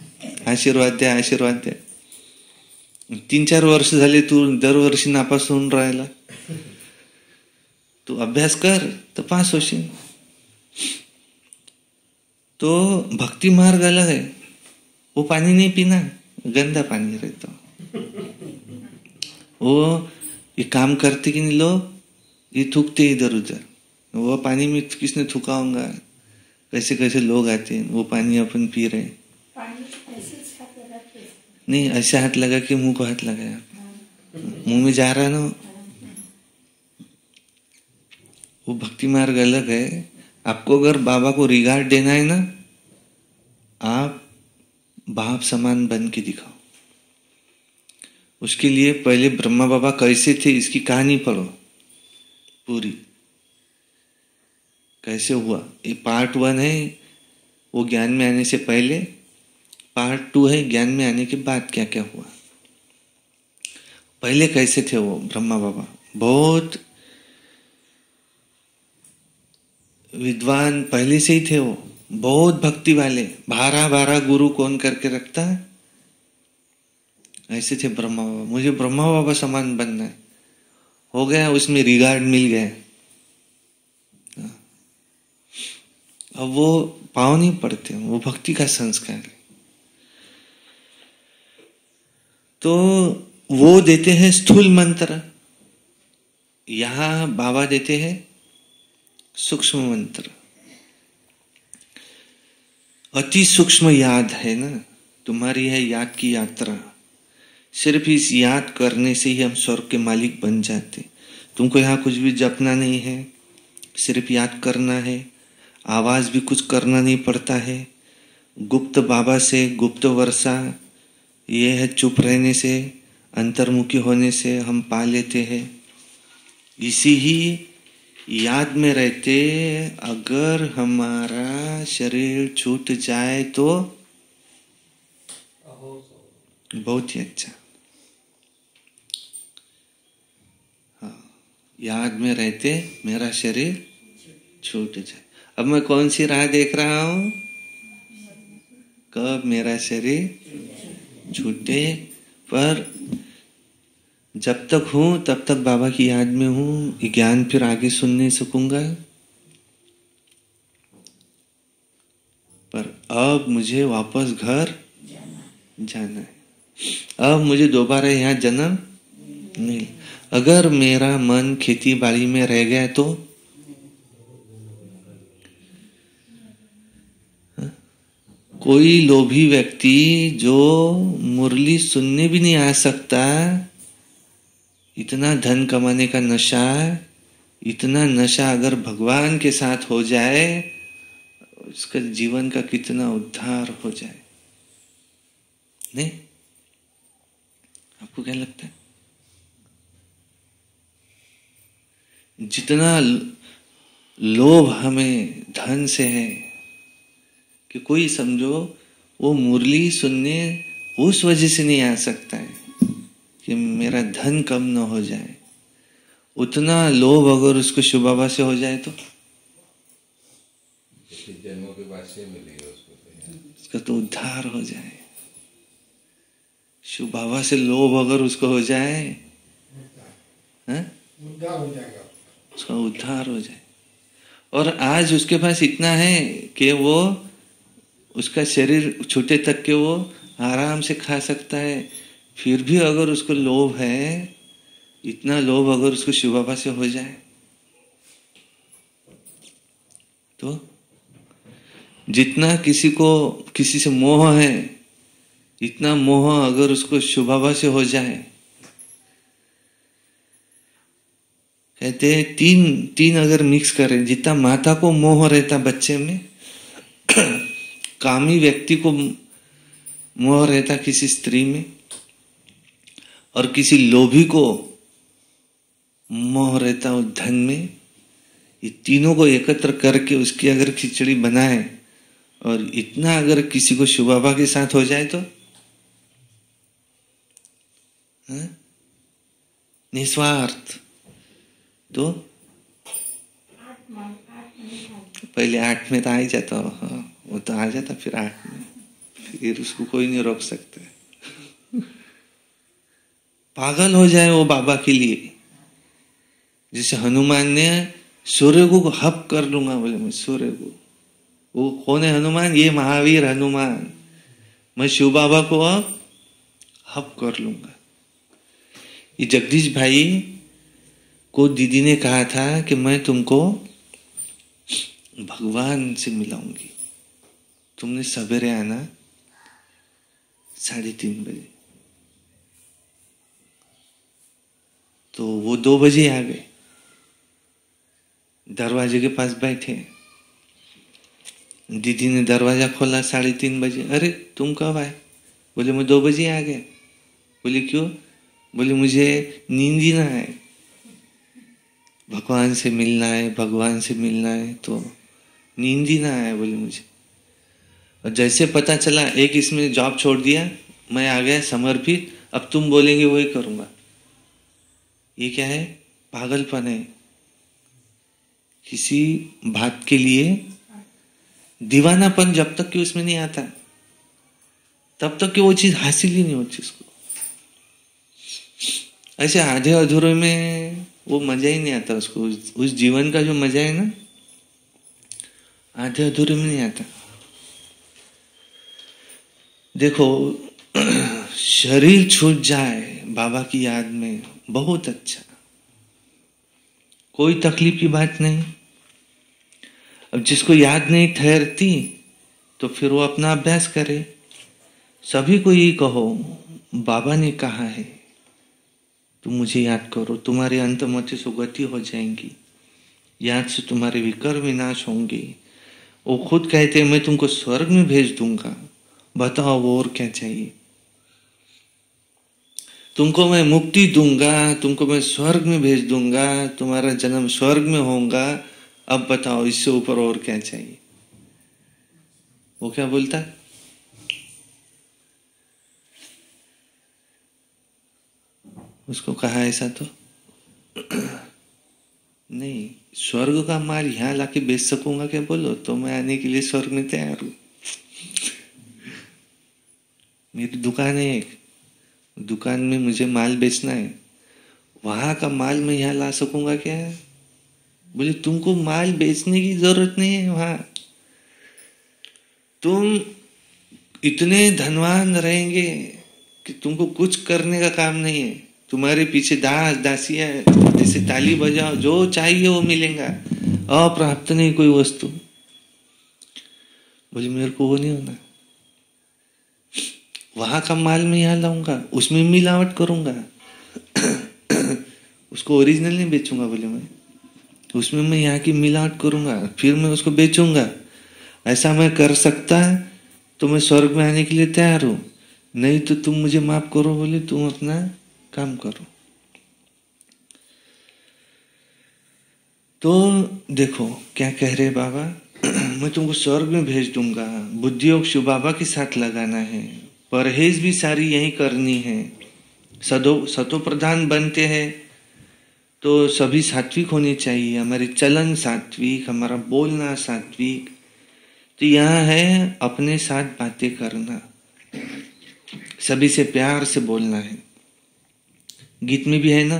आशीर्वाद द्या आशीर्वाद द्या। 3-4 वर्ष झाले तू दरवर्षी नापास होऊन राहिला। तू अभ्यास कर तो पास होशील। तो भक्ति मार्ग अलग है, वो पानी नहीं पीना, गंदा पानी रहता। वो ये काम करते कि नहीं लोग, ये थूकते इधर उधर, वो पानी में किसने थूका होगा, कैसे कैसे लोग आते हैं, वो पानी अपन पी रहे। नहीं, ऐसे हाथ लगा के मुंह को हाथ लगाया, मुंह में जा रहा ना। वो भक्ति मार्ग अलग है। आपको अगर बाबा को रिगार्ड देना है ना, आप बाप समान बन के दिखाओ। उसके लिए पहले ब्रह्मा बाबा कैसे थे इसकी कहानी पढ़ो पूरी, कैसे हुआ। ये पार्ट 1 है वो ज्ञान में आने से पहले, पार्ट 2 है ज्ञान में आने के बाद क्या क्या हुआ। पहले कैसे थे वो ब्रह्मा बाबा, बहुत विद्वान पहले से ही थे वो, बहुत भक्ति वाले। 12 गुरु कौन करके रखता है, ऐसे थे ब्रह्मा बाबा। मुझे ब्रह्मा बाबा समान बनना है, हो गया, उसमें रिगार्ड मिल गया। अब वो पाँव नहीं पड़ते, वो भक्ति का संस्कार है। तो वो देते हैं स्थूल मंत्र, यहां बाबा देते हैं सूक्ष्म मंत्र। अति सूक्ष्म याद है ना, तुम्हारी है याद की यात्रा। सिर्फ इस याद करने से ही हम स्वर्ग के मालिक बन जाते। तुमको यहाँ कुछ भी जपना नहीं है, सिर्फ याद करना है। आवाज भी कुछ करना नहीं पड़ता है। गुप्त बाबा से गुप्त वर्षा ये है चुप रहने से, अंतर्मुखी होने से हम पा लेते हैं। इसी ही याद में रहते अगर हमारा शरीर छूट जाए तो बहुत ही अच्छा। हाँ, याद में रहते मेरा शरीर छूट जाए। अब मैं कौन सी राह देख रहा हूं? कब मेरा शरीर छूटे। पर जब तक हूं तब तक बाबा की याद में हूं, ये ज्ञान फिर आगे सुन नहीं सकूंगा। पर अब मुझे वापस घर जाना है। अब मुझे दोबारा यहाँ जन्म नहीं। अगर मेरा मन खेती बाड़ी में रह गया तो कोई लोभी व्यक्ति जो मुरली सुनने भी नहीं आ सकता, इतना धन कमाने का नशा, इतना नशा अगर भगवान के साथ हो जाए, उसका जीवन का कितना उद्धार हो जाए। नहीं, आपको क्या लगता है? जितना लोभ हमें धन से है कि कोई समझो वो मुरली सुनने उस वजह से नहीं आ सकता है कि मेरा धन कम न हो जाए। उतना लोभ अगर उसको शिव बाबा से हो जाए तो जन्मों के बाद से मिलेगा उसका तो उद्धार हो जाए। शिव बाबा से लोभ अगर उसको हो जाए, उद्धार हो जाएगा, उसका उद्धार हो जाए। और आज उसके पास इतना है कि वो उसका शरीर छूटे तक के वो आराम से खा सकता है। फिर भी अगर उसको लोभ है, इतना लोभ अगर उसको शिव बाबा से हो जाए तो जितना किसी को किसी से मोह है, इतना मोह अगर उसको शिव बाबा से हो जाए, कहते हैं तीन अगर मिक्स करें, जितना माता को मोह रहता बच्चे में, कामी व्यक्ति को मोह रहता किसी स्त्री में, और किसी लोभी को मोह रहता उस धन में, ये तीनों को एकत्र करके उसकी अगर खिचड़ी बनाए और इतना अगर किसी को शिव बाबा के साथ हो जाए तो निस्वार्थ। तो पहले 8 में तो आ ही जाता, हाँ वो तो आ जाता, फिर 8 में, फिर उसको कोई नहीं रोक सकता। पागल हो जाए वो बाबा के लिए। जैसे हनुमान ने सूर्य को हप कर लूंगा, बोले मैं सूर्य को, वो कौन है हनुमान? ये महावीर हनुमान, मैं शिव बाबा को अब हप कर लूंगा। ये जगदीश भाई को दीदी ने कहा था कि मैं तुमको भगवान से मिलाऊंगी, तुमने सवेरे आना 3:30 बजे। तो वो 2 बजे आ गए, दरवाजे के पास बैठे। दीदी ने दरवाजा खोला 3:30 बजे। अरे तुम कब आए? बोले मैं 2 बजे आ गया। बोले क्यों? बोले मुझे नींद ही ना आए, भगवान से मिलना है, भगवान से मिलना है, तो नींद ही ना आए बोले मुझे। और जैसे पता चला एक इसमें जॉब छोड़ दिया, मैं आ गया समर्पित, अब तुम बोलेंगे वही करूंगा। ये क्या है? पागलपन है। किसी बात के लिए दीवानापन जब तक कि उसमें नहीं आता, तब तक कि वो चीज हासिल ही नहीं होती उसको। ऐसे आधे अधूरे में वो मजा ही नहीं आता उसको। उस जीवन का जो मजा है ना, आधे अधूरे में नहीं आता। देखो, शरीर छूट जाए बाबा की याद में, बहुत अच्छा, कोई तकलीफ की बात नहीं। अब जिसको याद नहीं ठहरती तो फिर वो अपना अभ्यास करे। सभी को यही कहो, बाबा ने कहा है तुम मुझे याद करो, तुम्हारे अंतमति सुगति हो जाएंगी, याद से तुम्हारे विकर विनाश होंगे। वो खुद कहते हैं मैं तुमको स्वर्ग में भेज दूंगा, बताओ वो और क्या चाहिए। तुमको मैं मुक्ति दूंगा, तुमको मैं स्वर्ग में भेज दूंगा, तुम्हारा जन्म स्वर्ग में होगा, अब बताओ इससे ऊपर और क्या चाहिए? वो क्या बोलता है? उसको कहा ऐसा तो नहीं, स्वर्ग का माल यहां लाके बेच सकूंगा क्या? बोलो तो मैं आने के लिए स्वर्ग में तैयार हूं। मेरी दुकान है एक, दुकान में मुझे माल बेचना है, वहां का माल मैं यहाँ ला सकूंगा क्या? बोले तुमको माल बेचने की जरूरत नहीं है, वहां तुम इतने धनवान रहेंगे कि तुमको कुछ करने का काम नहीं है, तुम्हारे पीछे दास दासियां जैसे ताली बजाओ, जो चाहिए वो मिलेगा, अप्राप्त नहीं कोई वस्तु। बोले मेरे को वो नहीं होना, वहां का माल मैं यहाँ लाऊंगा, उसमें मिलावट करूंगा, उसको ओरिजिनल नहीं बेचूंगा। बोले मैं उसमें मैं यहाँ की मिलावट करूंगा, फिर मैं उसको बेचूंगा। ऐसा मैं कर सकता है तो मैं स्वर्ग में आने के लिए तैयार हूं, नहीं तो तुम मुझे माफ करो। बोले तुम अपना काम करो। तो देखो क्या कह रहे बाबा, मैं तुमको स्वर्ग में भेज दूंगा, बुद्धि योग शिव बाबा के साथ लगाना है, परहेज भी सारी यही करनी है, सतो प्रधान बनते हैं तो सभी सात्विक होने चाहिए, हमारे चलन सात्विक, हमारा बोलना सात्विक। तो यहाँ है अपने साथ बातें करना, सभी से प्यार से बोलना है। गीत में भी है ना,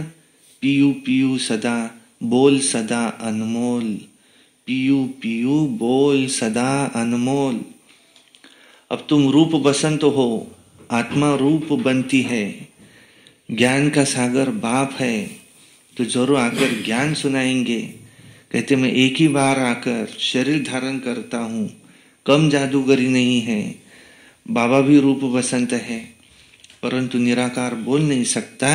पीयू पीयू सदा बोल सदा अनमोल, पीयू पीयू बोल सदा अनमोल। अब तुम रूप बसंत हो, आत्मा रूप बनती है, ज्ञान का सागर बाप है, तो जरूर आकर ज्ञान सुनाएंगे। कहते मैं एक ही बार आकर शरीर धारण करता हूं, कम जादूगरी नहीं है। बाबा भी रूप बसंत है, परंतु निराकार बोल नहीं सकता,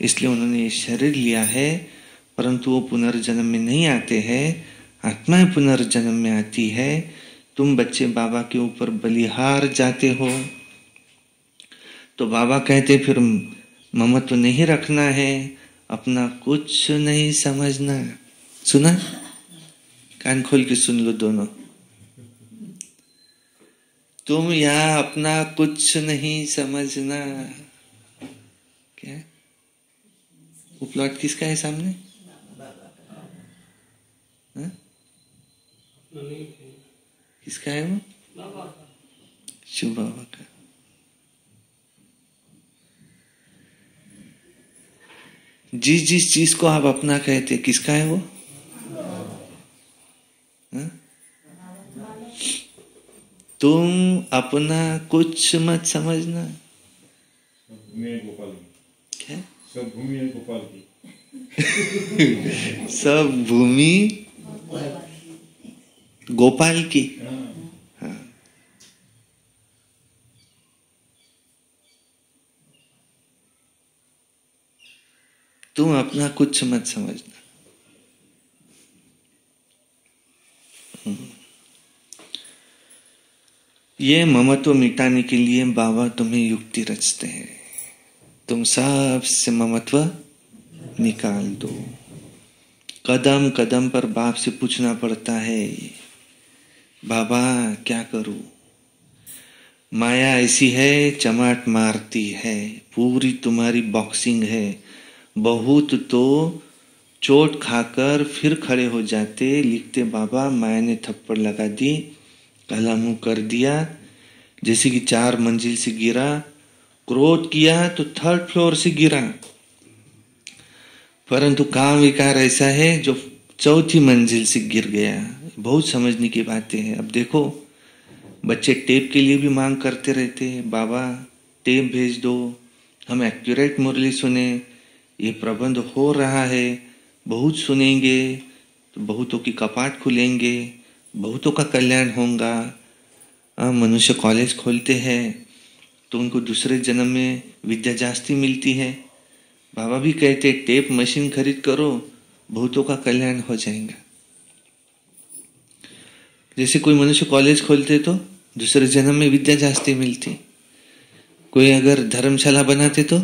इसलिए उन्होंने ये शरीर लिया है, परंतु वो पुनर्जन्म में नहीं आते हैं, आत्माएं पुनर्जन्म में आती है। तुम बच्चे बाबा के ऊपर बलिहार जाते हो, तो बाबा कहते फिर ममत्व नहीं रखना है, अपना कुछ नहीं समझना। सुना? कान खोल के सुन लो दोनों। तुम यहाँ अपना कुछ नहीं समझना। क्या वो प्लॉट किसका है सामने? हा? किसका है वो? शिव बाबा का। जिस चीज को आप अपना कहते, किसका है वो? हा? तुम अपना कुछ मत समझना। भूमि है गोपाल की। क्या? सब भूमि है गोपाल की। सब भूमि गोपाल की। हाँ। तुम अपना कुछ मत समझना। ये ममत्व मिटाने के लिए बाबा तुम्हें युक्ति रचते हैं, तुम सबसे ममत्व निकाल दो। कदम कदम पर बाप से पूछना पड़ता है, बाबा क्या करूं? माया ऐसी है, चमाट मारती है, पूरी तुम्हारी बॉक्सिंग है। बहुत तो चोट खाकर फिर खड़े हो जाते, लिखते बाबा माया ने थप्पड़ लगा दी, काला मुंह कर दिया, जैसे कि 4 मंजिल से गिरा, क्रोध किया तो 3rd फ्लोर से गिरा। परंतु काम विकार ऐसा है जो 4थी मंजिल से गिर गया। बहुत समझने की बातें हैं। अब देखो बच्चे टेप के लिए भी मांग करते रहते हैं, बाबा टेप भेज दो, हम एक्यूरेट मुरली सुने, ये प्रबंध हो रहा है, बहुत सुनेंगे तो बहुतों की कपाट खुलेंगे, बहुतों का कल्याण होगा। मनुष्य कॉलेज खोलते हैं तो उनको दूसरे जन्म में विद्या जास्ती मिलती है। बाबा भी कहते टेप मशीन खरीद करो, बहुतों का कल्याण हो जाएगा। जैसे कोई मनुष्य कॉलेज खोलते तो दूसरे जन्म में विद्या जास्ती मिलती। कोई अगर धर्मशाला बनाते तो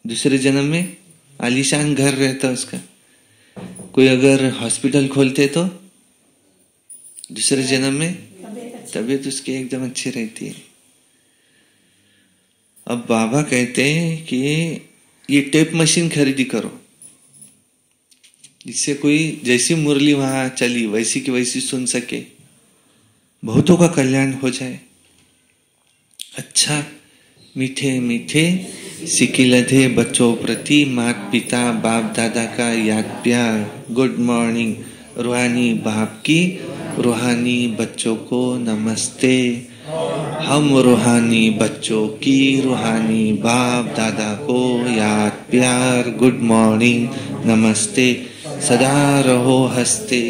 दूसरे जन्म में आलीशान घर रहता उसका। कोई अगर हॉस्पिटल खोलते तो दूसरे जन्म में तबीयत उसकी एकदम अच्छी रहती है। अब बाबा कहते हैं कि ये टेप मशीन खरीदी करो, इससे कोई जैसी मुरली वहां चली वैसी की वैसी सुन सके, बहुतों का कल्याण हो जाए। अच्छा मीठे मीठे सिकिलधे बच्चों प्रति माता पिता बाप दादा का याद प्यार। Good morning. रूहानी बाप की रूहानी बच्चों को नमस्ते। हम रूहानी बच्चों की रूहानी बाप दादा को याद प्यार। गुड मॉर्निंग, नमस्ते। सदा रहो हंसते,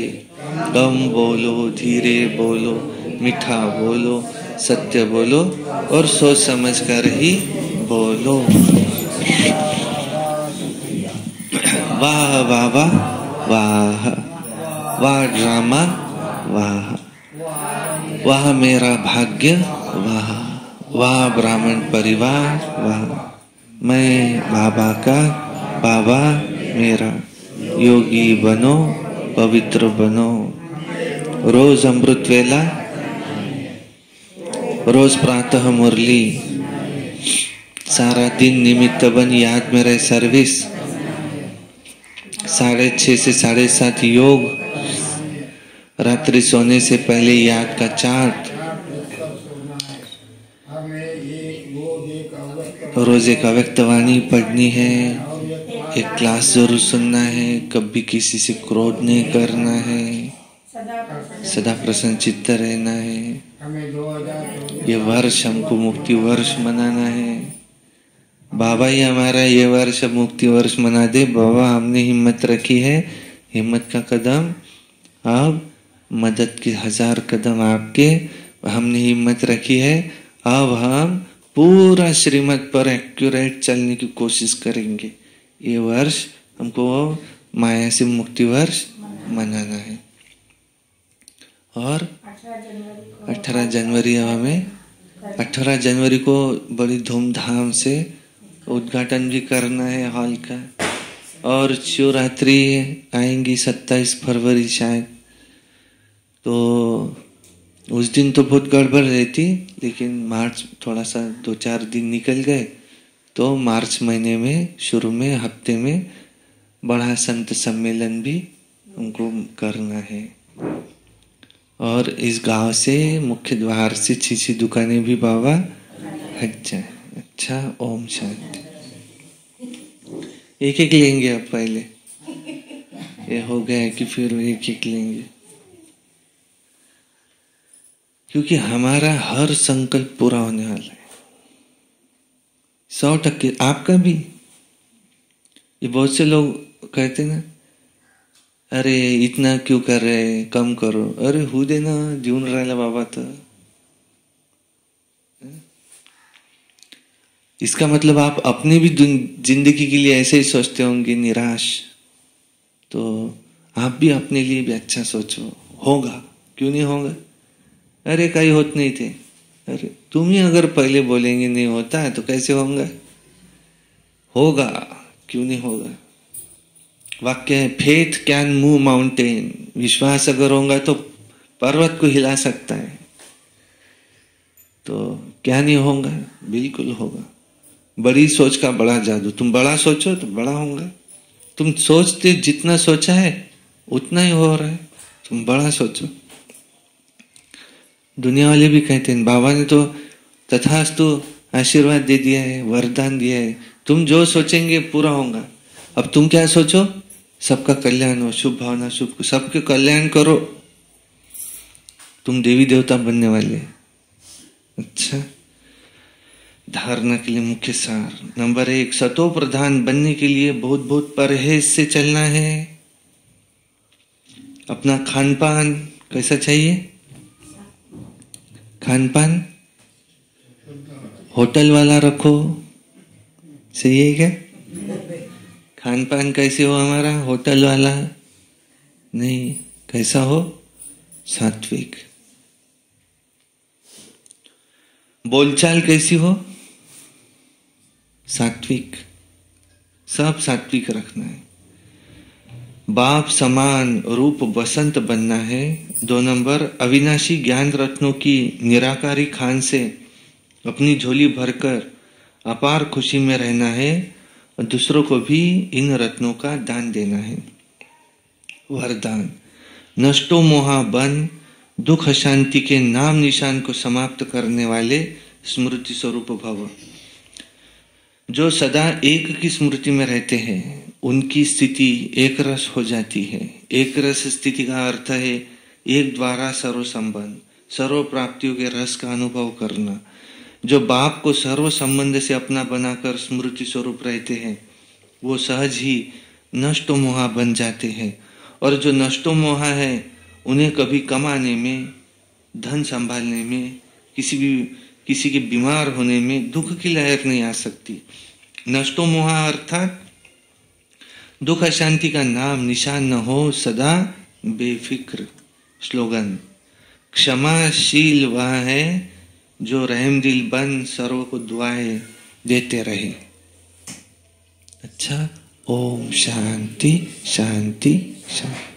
कम बोलो, धीरे बोलो, मीठा बोलो, सत्य बोलो और सोच समझ कर ही बोलो। वाह वाह वाह वाह, वाह ड्रामा वाह, वाह मेरा भाग्य वाह, वाह ब्राह्मण परिवार वाह, मैं बाबा का, बाबा मेरा। योगी बनो, पवित्र बनो। रोज अमृत वेला, रोज प्रातः मुरली, सारा दिन निमित्त बन याद में रहे सर्विस। 6:30 से 7:30 योग, रात्रि सोने से पहले याद का चार्ट, रोज एक अव्यक्तवाणी पढ़नी है, एक क्लास जरूर सुनना है, कभी किसी से क्रोध नहीं करना है, सदा प्रसन्न चित्त रहना है। ये वर्ष हमको मुक्ति वर्ष मनाना है। बाबा ही हमारा ये वर्ष मुक्ति वर्ष मना दे। बाबा हमने हिम्मत रखी है, हिम्मत का कदम, अब मदद के 1000 कदम आपके, हमने हिम्मत रखी है। अब हम पूरा श्रीमत पर एक्यूरेट चलने की कोशिश करेंगे। ये वर्ष हमको माया से मुक्ति वर्ष मनाना है। और 18 जनवरी हमें 18 जनवरी को बड़ी धूमधाम से उद्घाटन भी करना है हॉल का। और शिवरात्रि आएंगी 27 फरवरी शायद, तो उस दिन तो बहुत गड़बड़ रहती, लेकिन मार्च थोड़ा सा 2-4 दिन निकल गए तो मार्च महीने में शुरू में हफ्ते में बड़ा संत सम्मेलन भी उनको करना है। और इस गांव से मुख्य द्वार से 6 दुकानें भी बाबा हट जाए। अच्छा, ओम शांति। एक एक लेंगे अब, पहले ये हो गया कि फिर एक एक लेंगे, क्योंकि हमारा हर संकल्प पूरा होने वाला है 100%। आपका भी। ये बहुत से लोग कहते ना, अरे इतना क्यों कर रहे, कम करो। अरे हो दे ना, जीवन राहिला बाबा। तो इसका मतलब आप अपने भी जिंदगी के लिए ऐसे ही सोचते होंगे, निराश। तो आप भी अपने लिए भी अच्छा सोचो, होगा, क्यों नहीं होगा। अरे कहीं होत नहीं थे, अरे तुम ही अगर पहले बोलेंगे नहीं होता है तो कैसे होगा, होगा, क्यों नहीं होगा। वाक्य है, फेथ कैन मूव माउंटेन। विश्वास अगर होगा तो पर्वत को हिला सकता है। तो क्या नहीं होगा, बिल्कुल होगा। बड़ी सोच का बड़ा जादू। तुम बड़ा सोचो तो बड़ा होगा। तुम सोचते जितना सोचा है उतना ही हो रहा है। तुम बड़ा सोचो। दुनिया वाले भी कहते हैं, बाबा ने तो तथास्तु आशीर्वाद दे दिया है, वरदान दिया है, तुम जो सोचेंगे पूरा होगा। अब तुम क्या सोचो, सबका कल्याण हो, शुभ भावना, शुभ, सबके कल्याण करो। तुम देवी देवता बनने वाले। अच्छा, धारणा के लिए मुख्य सार नंबर 1, सतो प्रधान बनने के लिए बहुत बहुत परहेज से चलना है। अपना खान पान कैसा चाहिए, खान पान होटल वाला रखो, सही है क्या। खान पान कैसे हो हमारा, होटल वाला नहीं, कैसा हो, सात्विक। बोलचाल कैसी हो, सात्विक। सब सात्विक रखना है। बाप समान रूप बसंत बनना है। 2 नंबर, अविनाशी ज्ञान रत्नों की निराकारी खान से अपनी झोली भरकर अपार खुशी में रहना है और दूसरों को भी इन रत्नों का दान देना है। वरदान, नष्टो मोहा बन, दुख अशांति के नाम निशान को समाप्त करने वाले स्मृति स्वरूप भव। जो सदा एक की स्मृति में रहते हैं उनकी स्थिति एक रस हो जाती है। एक रस स्थिति का अर्थ है एक द्वारा सर्व संबंध, सर्व प्राप्तियों के रस का अनुभव करना। जो बाप को सर्व संबंध से अपना बनाकर स्मृति स्वरूप रहते हैं वो सहज ही नष्टो मोहा बन जाते हैं। और जो नष्टो मोहा है उन्हें कभी कमाने में, धन संभालने में, किसी के बीमार होने में दुख की लहर नहीं आ सकती। नष्टो मोहा अर्थात दुख अशांति का नाम निशान न हो, सदा बेफिक्र। स्लोगन, क्षमाशील वह है जो रहम दिल बन सर्व को दुआएं देते रहे। अच्छा, ओम शांति शांति शांति।